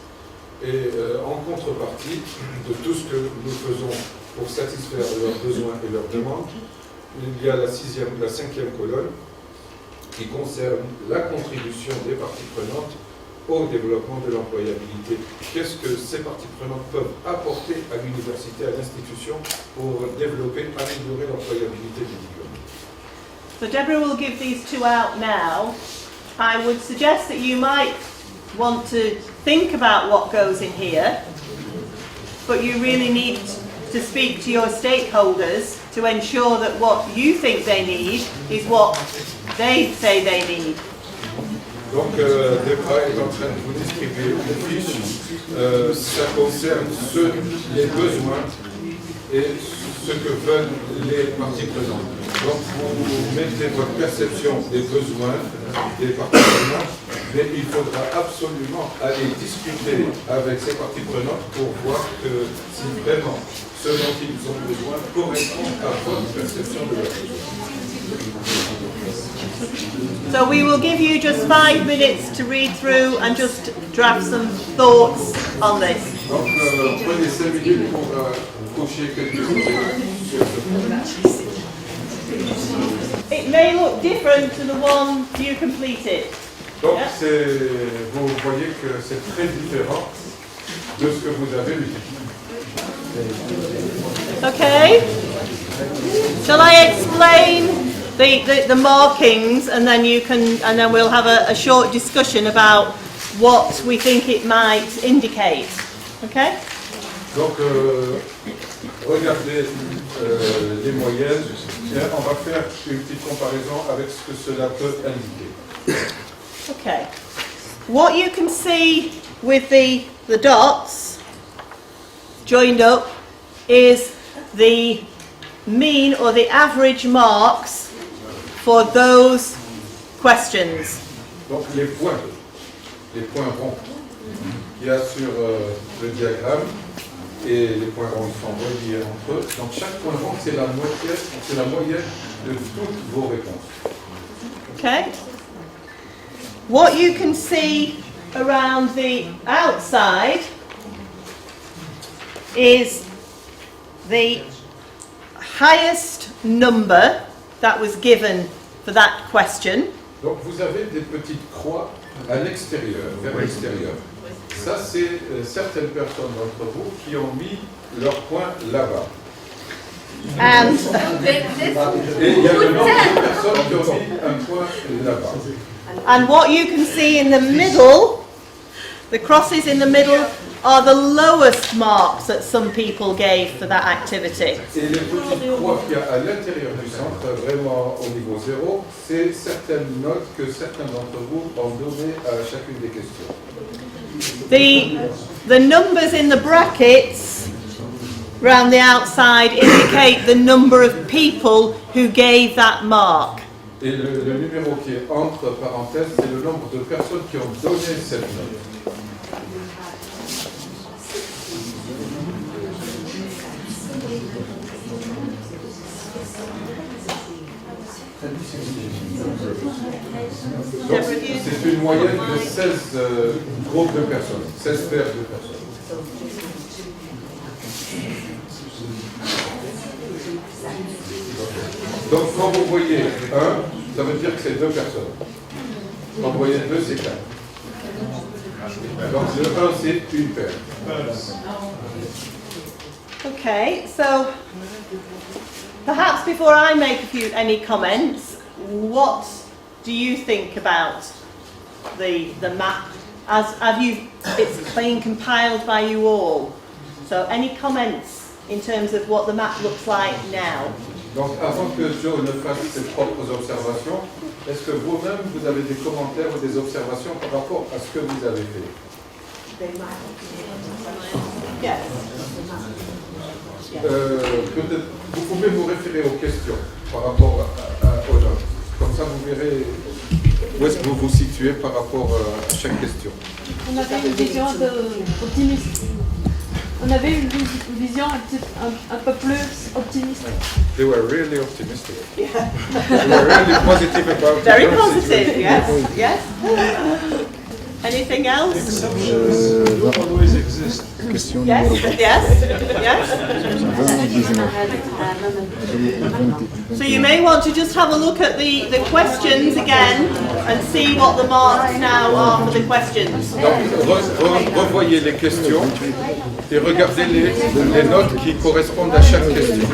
Et en contrepartie de tout ce que nous faisons pour satisfaire leurs besoins et leurs demandes, il y a la cinquième colonne qui concerne la contribution des parties prenantes au développement de l'employabilité. Qu'est-ce que ces parties prenantes peuvent apporter à l'université, à l'institution, pour développer, améliorer l'employabilité des diplômés? So Deborah will give these two out now. I would suggest that you might want to think about what goes in here, but you really need to speak to your stakeholders to ensure that what you think they need is what they say they need. Donc, Debra est en train de vous distribuer une fiche. Ça concerne les besoins et ce que veulent les parties prenantes. Donc, vous mettez votre perception des besoins des parties prenantes, mais il faudra absolument aller discuter avec ces parties prenantes pour voir que si vraiment ce dont ils ont besoin correspond à votre perception de leurs besoins. So we will give you just 5 minutes to read through and just draft some thoughts on this. Donc, prenez 5 minutes pour cocher quelques idées sur ce point. It may look different to the one you completed. Donc, vous voyez que c'est très différent de ce que vous avez lu. Okay. Shall I explain the markings, and then we'll have a short discussion about what we think it might indicate. Okay? Donc, regardez les moyennes, et on va faire une petite comparaison avec ce que cela peut indiquer. Okay. What you can see with the dots joined up is the mean or the average marks for those questions. Donc, les points ronds qu'il y a sur le diagramme, et les points ronds sont reliés entre eux. Donc, chaque point rond, c'est la moyenne de toutes vos réponses. Okay. What you can see around the outside is the highest number that was given for that question. Donc, vous avez des petites croix à l'extérieur, vers l'extérieur. Ça, c'est certaines personnes d'entre vous qui ont mis leur point là-bas. And Et il y a le nombre de personnes qui ont mis un point là-bas. And what you can see in the middle, the crosses in the middle, are the lowest marks that some people gave for that activity. Et les petites croix qu'il y a à l'intérieur du centre, vraiment au niveau 0, c'est certaines notes que certains d'entre vous ont données à chacune des questions. The numbers in the brackets around the outside indicate the number of people who gave that mark. Et le numéro qui est entre parenthèses, c'est le nombre de personnes qui ont donné cette note. Donc, c'est une moyenne de 16 groupes de personnes, 16 paires de personnes. Donc, quand vous voyez 1, ça veut dire que c'est 2 personnes. Quand vous voyez 2, c'est 4. Donc, le 1, c'est une paire. Okay, so perhaps before I make any comments, what do you think about the map it's being compiled by you all? So any comments in terms of what the map looks like now? Donc, avant que Joe ne fasse ses propres observations, est-ce que vous-même, vous avez des commentaires ou des observations par rapport à ce que vous avez fait? Yes. Peut-être, vous pouvez vous référer aux questions. par rapport aux autres. Comme ça, vous verrez où est-ce que vous vous situez par rapport à chaque question. On avait une vision un peu optimiste. On avait une vision un peu plus optimiste. They were really optimistic. They were really positive about Very the positive, yes, yes. Anything else? Don't always exist. Question Yes, numéro yes, yes. 20. So you may want to just have a look at the questions again and see what the marks now are for the questions. Donc, revoyez les questions et regardez les notes qui correspondent à chaque question.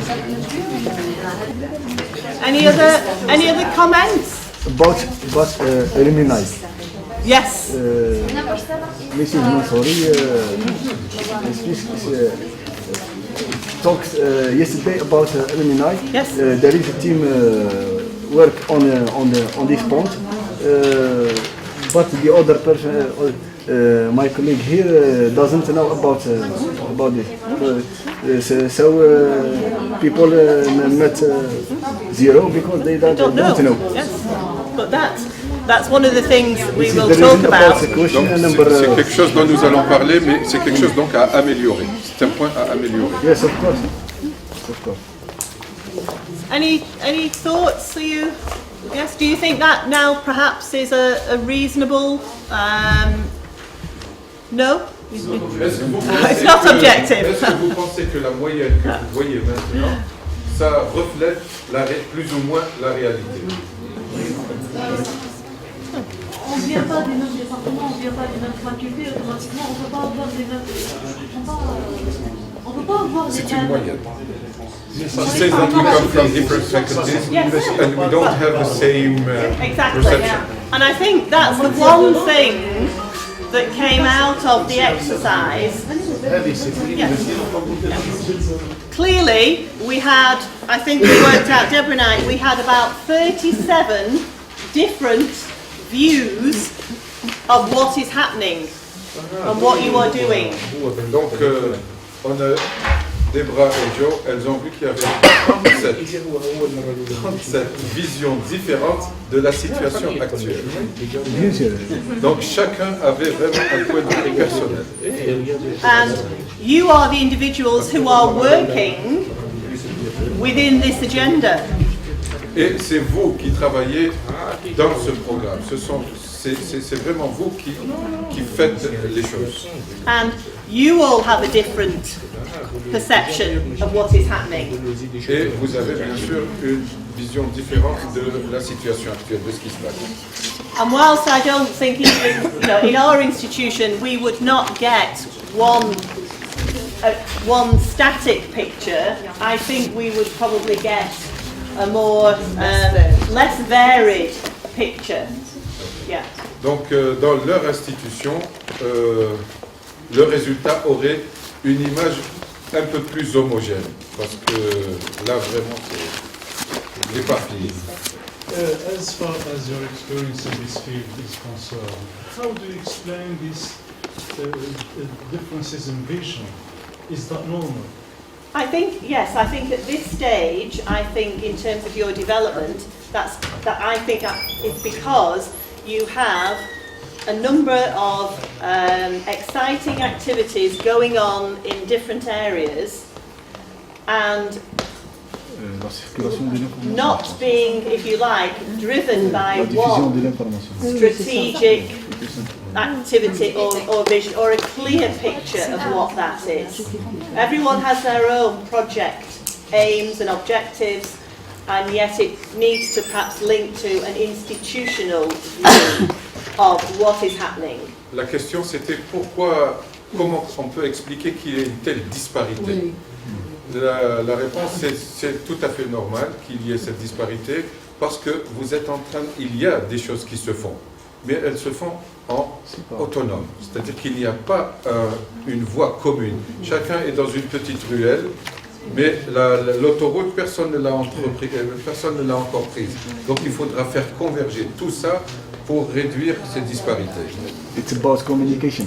Any other comments? About alumni. Yes. Mrs. Mansouri talked yesterday about alumni. Yes. There is a team work on this point, but the other person, my colleague here, doesn't know about it. So people met zero because they don't know. Yes. But that's one of the things we This is will the talk reason about. the question Donc, number. c'est quelque chose dont nous allons parler, mais c'est quelque chose donc à améliorer. C'est un point à améliorer. Yes, of course. Of course. Any thoughts? Yes. Do you think that now perhaps is a reasonable? No. Est-ce que vous pensez It's not objective. Est-ce que vous pensez que la moyenne que vous voyez maintenant, ça reflète plus ou moins la réalité? On ne vient pas des notes département, on ne vient pas des notes faculté, automatiquement on ne peut pas avoir des notes. On peut pas avoir des C'est une moyenne. She says that we come from different faculties and we don't have the same Exactly. perception. And I think that's the one thing that came out of the exercise. Clearly, we had, I think we worked out, Deborah and I, we had about 37 different views of what is happening and what you are doing. Donc, on a Debra et Joe, elles ont vu qu'il y avait 37 visions différentes de la situation actuelle. Bien sûr. Donc, chacun avait vraiment un point de vue personnel. And you are the individuals who are working within this agenda. Et c'est vous qui travaillez dans ce programme. C'est vraiment vous qui faites les choses. And you all have a different perception of what is happening. Et vous avez bien sûr une vision différente de la situation actuelle, de ce qui se passe. And whilst I don't think even, in our institution we would not get one static picture, I think we would probably get a more less varied picture. Yeah. Donc dans leur institution, le résultat aurait une image un peu plus homogène, parce que là vraiment c'est éparpillé. As far as your experience in this field is concerned, how do you explain these differences in vision? Is that normal? I think yes. I think at this stage, I think in terms of your development, I think it's because you have a number of exciting activities going on in different areas, and not being, if you like, driven by one strategic activity or vision or a clear picture of what that is. Everyone has their own project aims and objectives, and yet it needs to perhaps link to an institutional view of what is happening. La question c'était comment on peut expliquer qu'il y ait une telle disparité? La réponse c'est tout à fait normal qu'il y ait cette disparité, parce que vous êtes en train, il y a des choses qui se font, mais elles se font en autonome, c'est-à-dire qu'il n'y a pas une voie commune. Chacun est dans une petite ruelle, mais l'autoroute, personne ne l'a entrepris, personne ne l'a encore prise. Donc il faudra faire converger tout ça pour réduire ces disparités. It's about communication.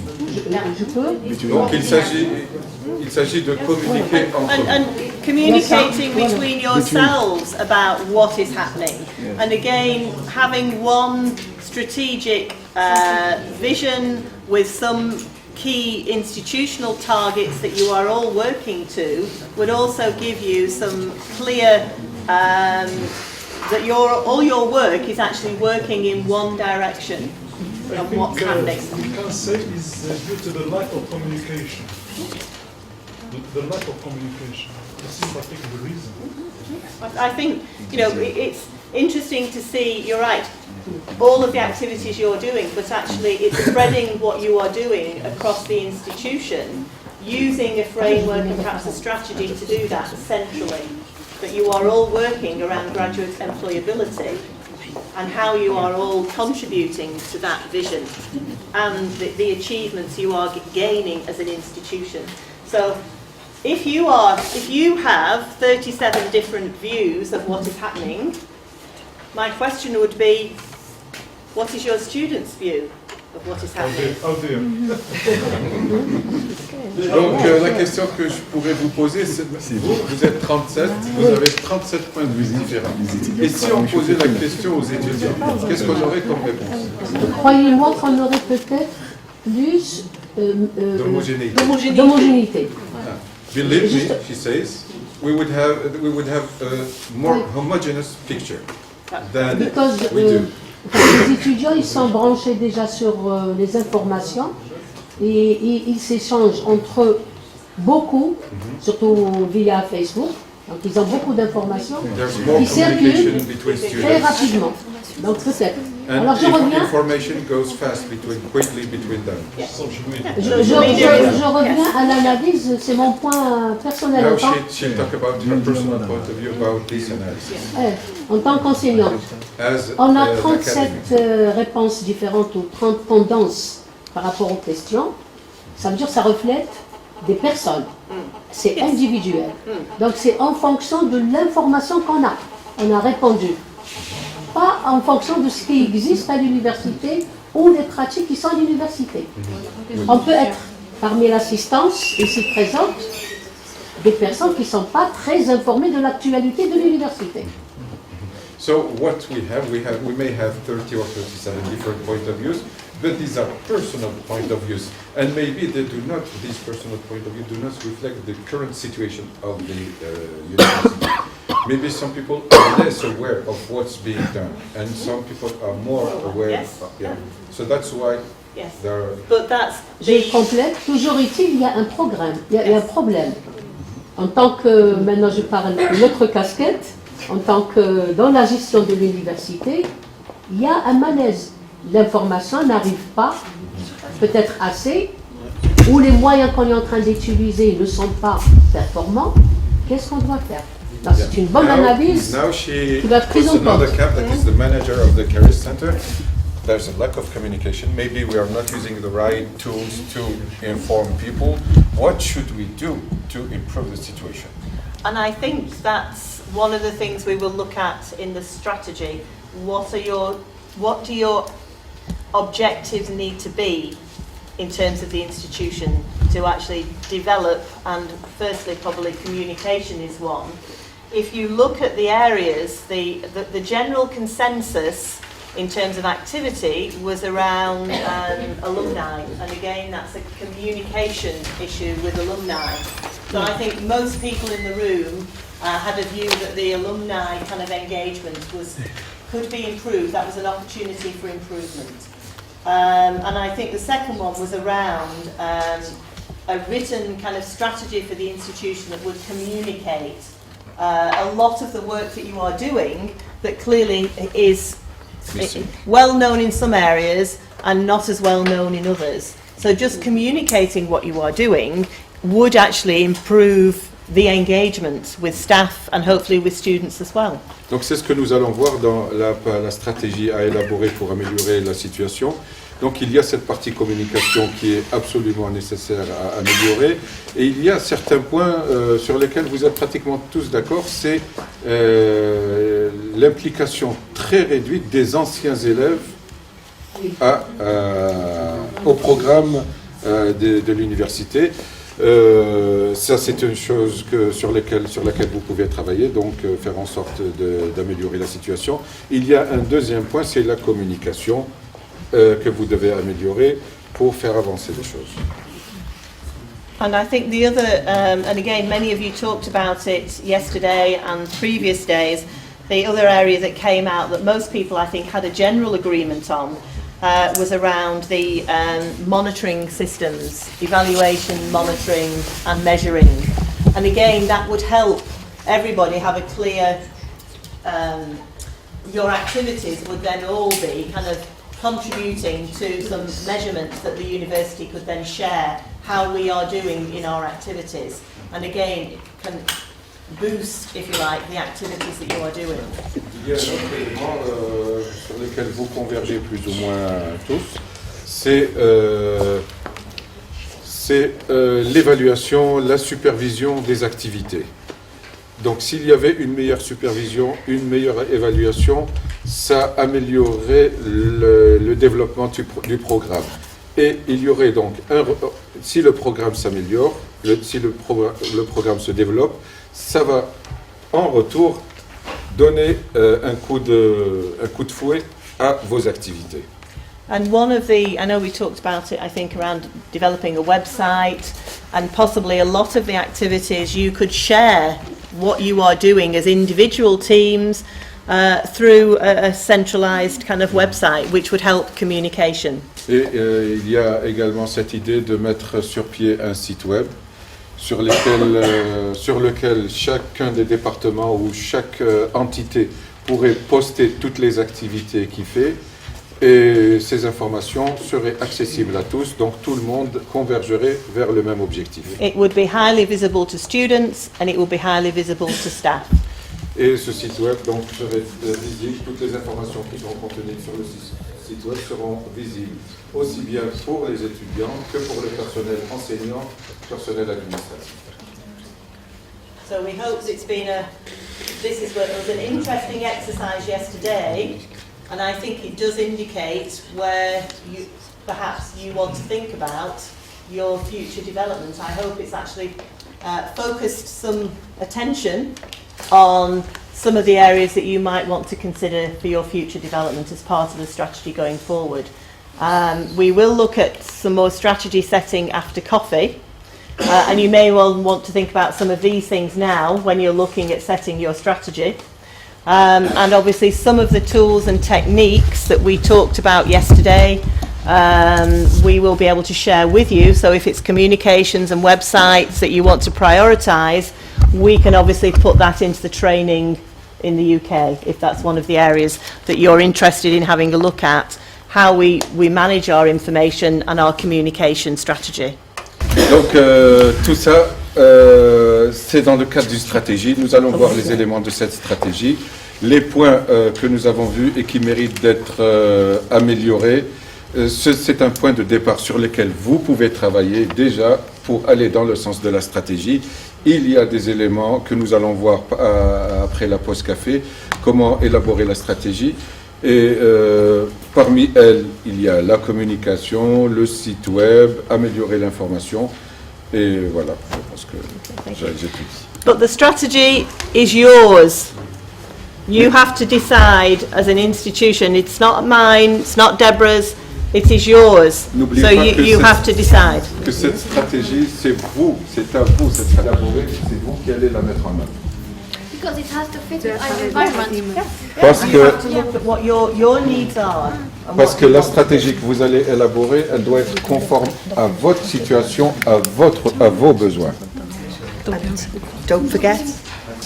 Donc il il s'agit de communiquer entre vous. And communicating between yourselves about what is happening. And again, having one strategic vision with some key institutional targets that you are all working to would also give you some clear that all your work is actually working in one direction of what's happening. We can say is due to the lack of communication. The lack of communication. This is, I think, the reason. I think, it's interesting to see, you're right, all of the activities you're doing, but actually it's spreading what you are doing across the institution, using a framework and perhaps a strategy to do that centrally, that you are all working around graduate employability and how you are all contributing to that vision and the achievements you are gaining as an institution. So if you have 37 different views of what is happening, my question would be, what is your students' view of what is happening? Donc la question que je pourrais vous poser, c'est vous êtes 37, vous avez 37 points de vue différents. Et si on posait la question aux étudiants, qu'est-ce qu'on aurait comme réponse? Croyez-moi qu'on aurait peut-être plus d'homogénéité. Believe me, she says, we would have a more homogeneous picture than we do. Les étudiants, ils sont branchés déjà sur les informations et ils s'échangent entre eux beaucoup, surtout via Facebook. Donc ils ont beaucoup d'informations qui circulent très rapidement. Donc peut-être. Alors je reviens. Je reviens à l'analyse, c'est mon point personnel en tant qu'enseignante. On a 37 réponses différentes ou 30 tendances par rapport aux questions. Ça veut dire que ça reflète des personnes. C'est individuel. Donc c'est en fonction de l'information qu'on a. On a répondu. Pas en fonction de ce qui existe à l'université ou des pratiques qui sont à l'université. On peut être parmi l'assistance ici présente des personnes qui ne sont pas très informées de l'actualité de l'université. So what we may have 30 or 37 different point of views, but these are personal point of views, and maybe these personal point of view do not reflect the current situation of the university. Maybe some people are less aware of what's being done, and some people are more aware. Yes. So that's why there are. But that's Je complète. Toujours il y a un programme, il y a un problème. En tant que, maintenant je parle de notre casquette, en tant que dans la gestion de l'université, il y a un malaise. L'information n'arrive pas, peut-être assez, ou les moyens qu'on est en train d'utiliser ne sont pas performants. Qu'est-ce qu'on doit faire? C'est une bonne analyse qui doit être prise en compte. That is the manager of the Career Center. There's a lack of communication. Maybe we are not using the right tools to inform people. What should we do to improve the situation? And I think that's one of the things we will look at in the strategy. What do your objectives need to be in terms of the institution to actually develop? And firstly, probably communication is one. If you look at the areas, the general consensus in terms of activity was around alumni, and again that's a communication issue with alumni. So I think most people in the room had a view that the alumni kind of engagement could be improved. That was an opportunity for improvement. And I think the second one was around a written kind of strategy for the institution that would communicate a lot of the work that you are doing that clearly is well known in some areas and not as well known in others. So just communicating what you are doing would actually improve the engagement with staff and hopefully with students as well. Donc c'est ce que nous allons voir dans la stratégie à élaborer pour améliorer la situation. Donc il y a cette partie communication qui est absolument nécessaire à améliorer, et il y a certains points sur lesquels vous êtes pratiquement tous d'accord, c'est l'implication très réduite des anciens élèves au programme de l'université. Ça, c'est une chose sur laquelle vous pouvez travailler, donc faire en sorte d'améliorer la situation. Il y a un deuxième point, c'est la communication que vous devez améliorer pour faire avancer les choses. And I think the other, and again, many of you talked about it yesterday and previous days, the other area that came out that most people, I think, had a general agreement on was around the monitoring systems, evaluation, monitoring and measuring. And again, that would help everybody have a clear, your activities would then all be kind of contributing to some measurements that the university could then share how we are doing in our activities. And again, it can boost, if you like, the activities that you are doing. Il y a un autre élément sur lequel vous convergez plus ou moins tous, c'est l'évaluation, la supervision des activités. Donc s'il y avait une meilleure supervision, une meilleure évaluation, ça améliorerait le développement du programme. Et il y aurait donc, si le programme s'améliore, si le programme se développe, ça va en retour donner un coup de fouet à vos activités. And one of the, I know we talked about it, I think, around developing a website, and possibly a lot of the activities you could share what you are doing as individual teams through a centralized kind of website, which would help communication. Et il y a également cette idée de mettre sur pied un site web sur lequel chacun des départements ou chaque entité pourrait poster toutes les activités qu'il fait, et ces informations seraient accessibles à tous, donc tout le monde convergerait vers le même objectif. It would be highly visible to students and it would be highly visible to staff. Et ce site web donc serait visible, toutes les informations qui sont contenues sur le site web seront visibles, aussi bien pour les étudiants que pour le personnel enseignant, personnel administratif. So we hope it's been it was an interesting exercise yesterday, and I think it does indicate where perhaps you want to think about your future development. I hope it's actually focused some attention on some of the areas that you might want to consider for your future development as part of the strategy going forward. We will look at some more strategy setting after coffee, and you may well want to think about some of these things now when you're looking at setting your strategy. And obviously some of the tools and techniques that we talked about yesterday, we will be able to share with you. So if it's communications and websites that you want to prioritise, we can obviously put that into the training in the UK, if that's one of the areas that you're interested in having a look at, how we manage our information and our communication strategy. Donc tout ça, c'est dans le cadre d'une stratégie. Nous allons voir les éléments de cette stratégie, les points que nous avons vus et qui méritent d'être améliorés. C'est un point de départ sur lequel vous pouvez travailler déjà pour aller dans le sens de la stratégie. Il y a des éléments que nous allons voir après la pause café, comment élaborer la stratégie. Et parmi elles, il y a la communication, le site web, améliorer l'information. Et voilà, je pense que j'ai tout dit. But the strategy is yours. You have to decide as an institution. It's not mine, it's not Deborah's, it is yours. So you have to decide. Que cette stratégie, c'est vous, c'est à vous, c'est élaboré, c'est vous qui allez la mettre en œuvre. Because it has to fit with our environment. Parce You que, have to look at what your needs are. And parce what que you la want. stratégie que vous allez élaborer, elle doit être conforme à votre situation, à vos besoins. Don't forget.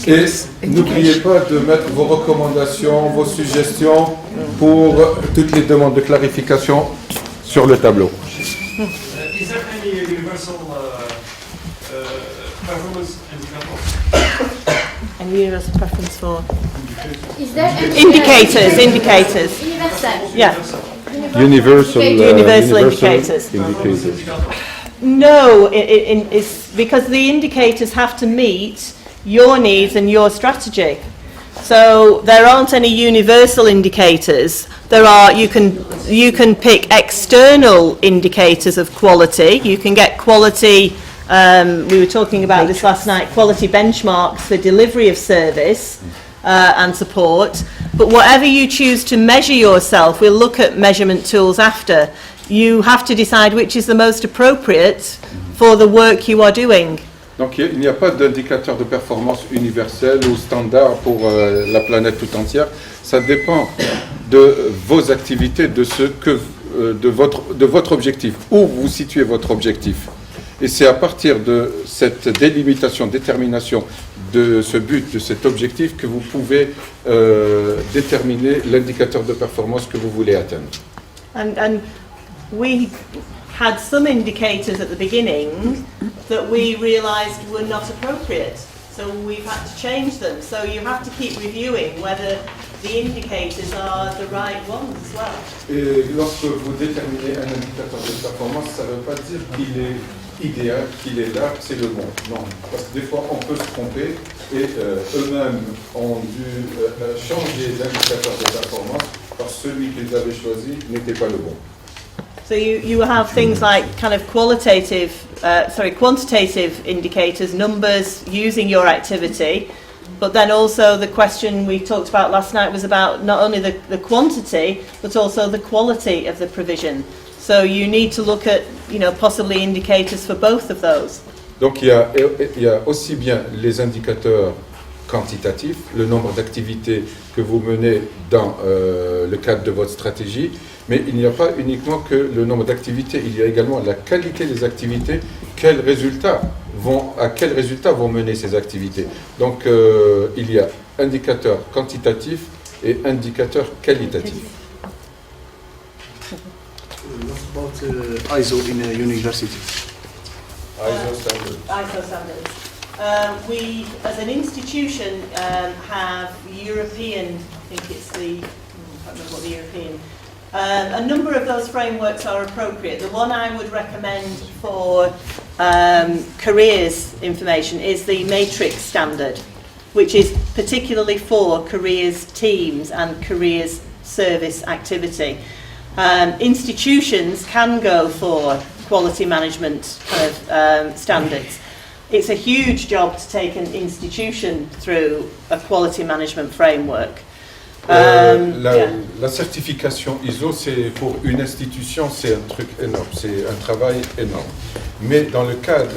Et n'oubliez pas de mettre vos recommandations, vos suggestions pour toutes les demandes de clarification sur le tableau. Is there any universal performance indicator? And universal preference for Is there any indicators. universal? Yeah. Universal indicators. indicators. No, it's because the indicators have to meet your needs and your strategy. So there aren't any universal indicators. There are, you can pick external indicators of quality. You can get quality we were talking about this last night, quality benchmarks for delivery of service and support. But whatever you choose to measure yourself, we'll look at measurement tools after. You have to decide which is the most appropriate for the work you are doing. Donc il n'y a pas d'indicateur de performance universel ou standard pour la planète tout entière. Ça dépend de vos activités, de ce que de votre objectif, où vous situez votre objectif. Et c'est à partir de cette délimitation, détermination de ce but, de cet objectif, que vous pouvez déterminer l'indicateur de performance que vous voulez atteindre. And we had some indicators at the beginning that we realised were not appropriate. So we've had to change them. So you have to keep reviewing whether the indicators are the right ones as well. Et lorsque vous déterminez un indicateur de performance, ça ne veut pas dire qu'il est idéal, qu'il est là, c'est le bon. Non, parce que des fois on peut se tromper et eux-mêmes ont dû changer l'indicateur de performance parce que celui qu'ils avaient choisi n'était pas le bon. So you have things like kind of quantitative indicators, numbers using your activity, but then also the question we talked about last night was about not only the quantity, but also the quality of the provision. So you need to look at, possibly indicators for both of those. Donc il y a aussi bien les indicateurs quantitatifs, le nombre d'activités que vous menez dans le cadre de votre stratégie, mais il n'y a pas uniquement que le nombre d'activités, il y a également la qualité des activités, à quels résultats vont mener ces activités. Donc il y a indicateurs quantitatifs et indicateurs qualitatifs. What about ISO in a university? ISO standards. ISO standards. We, as an institution, have European, I think it's I can't remember what the European, a number of those frameworks are appropriate. The one I would recommend for careers information is the matrix standard, which is particularly for careers teams and careers service activity. Institutions can go for quality management kind of standards. It's a huge job to take an institution through a quality management framework. La certification ISO, c'est pour une institution, c'est un truc énorme, c'est un travail énorme. Mais dans le cadre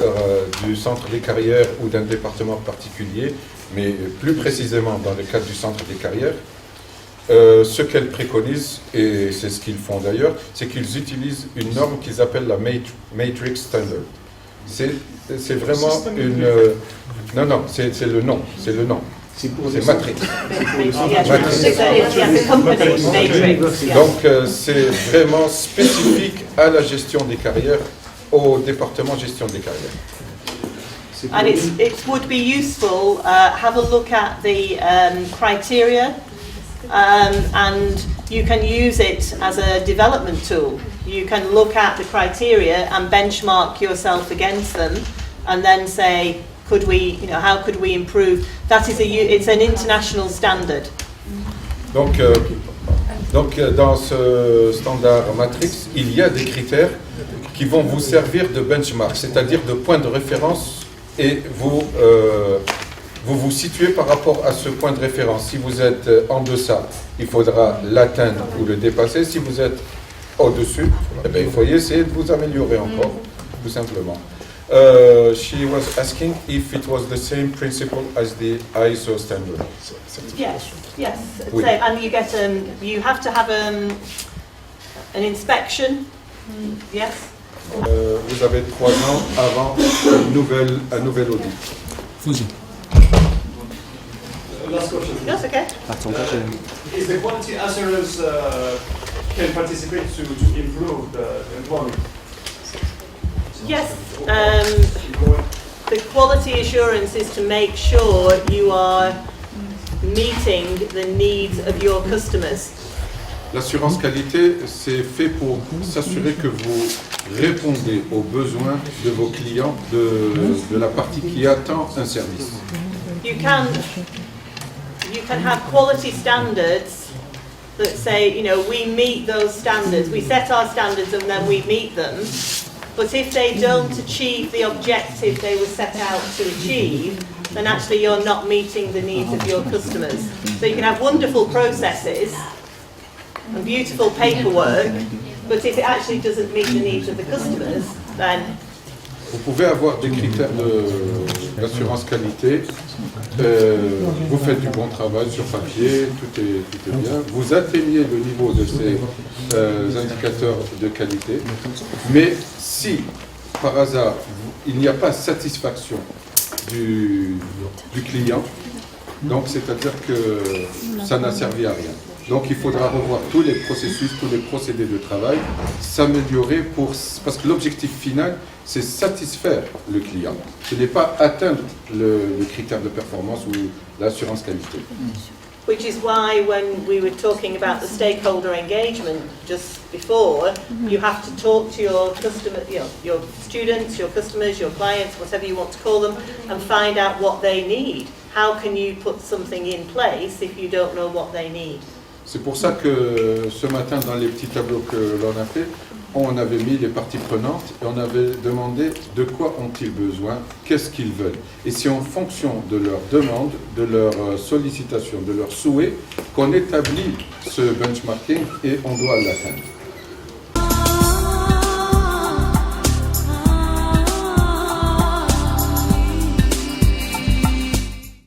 du centre des carrières ou d'un département particulier, mais plus précisément dans le cadre du centre des carrières, ce qu'elles préconisent, et c'est ce qu'ils font d'ailleurs, c'est qu'ils utilisent une norme qu'ils appellent la Matrix Standard. C'est vraiment une... Non, c'est le nom, c'est le nom. C'est Matrix. Donc c'est vraiment spécifique à la gestion des carrières, au département gestion des carrières. And it would be useful, have a look at the criteria, and you can use it as a development tool. You can look at the criteria and benchmark yourself against them, and then say, could we, how could we improve? It's an international standard. Donc dans ce standard Matrix, il y a des critères qui vont vous servir de benchmark, c'est-à-dire de point de référence, et vous vous situez par rapport à ce point de référence. Si vous êtes en deçà, il faudra l'atteindre ou le dépasser. Si vous êtes au-dessus, il faut essayer de vous améliorer encore, tout simplement. She was asking if it was the same principle as the ISO standard. Yes. Oui. So, and you have to have an inspection. Yes. Vous avez 3 ans avant un nouvel audit. Fusi. Last question. That's okay. Is the quality assurance can participate to improve the employment? Yes. The quality assurance is to make sure you are meeting the needs of your customers. L'assurance qualité, c'est fait pour s'assurer que vous répondez aux besoins de vos clients, de la partie qui attend un service. You can have quality standards that say, we meet those standards. We set our standards and then we meet them. But if they don't achieve the objective they were set out to achieve, then actually you're not meeting the needs of your customers. So you can have wonderful processes and beautiful paperwork, but if it actually doesn't meet the needs of the customers, then... Vous pouvez avoir des critères d'assurance qualité, vous faites du bon travail sur papier, tout est bien, vous atteignez le niveau de ces indicateurs de qualité, mais si par hasard il n'y a pas satisfaction du client, donc c'est-à-dire que ça n'a servi à rien. Donc il faudra revoir tous les processus, tous les procédés de travail, s'améliorer parce que l'objectif final, c'est satisfaire le client. Ce n'est pas atteindre le critère de performance ou l'assurance qualité. Which is why when we were talking about the stakeholder engagement just before, you have to talk to your customer, your students, your customers, your clients, whatever you want to call them, and find out what they need. How can you put something in place if you don't know what they need? C'est pour ça que ce matin, dans les petits tableaux que l'on a fait, on avait mis les parties prenantes et on avait demandé de quoi ont-ils besoin, qu'est-ce qu'ils veulent. Et c'est en fonction de leurs demandes, de leurs sollicitations, de leurs souhaits, qu'on établit ce benchmarking et on doit l'atteindre.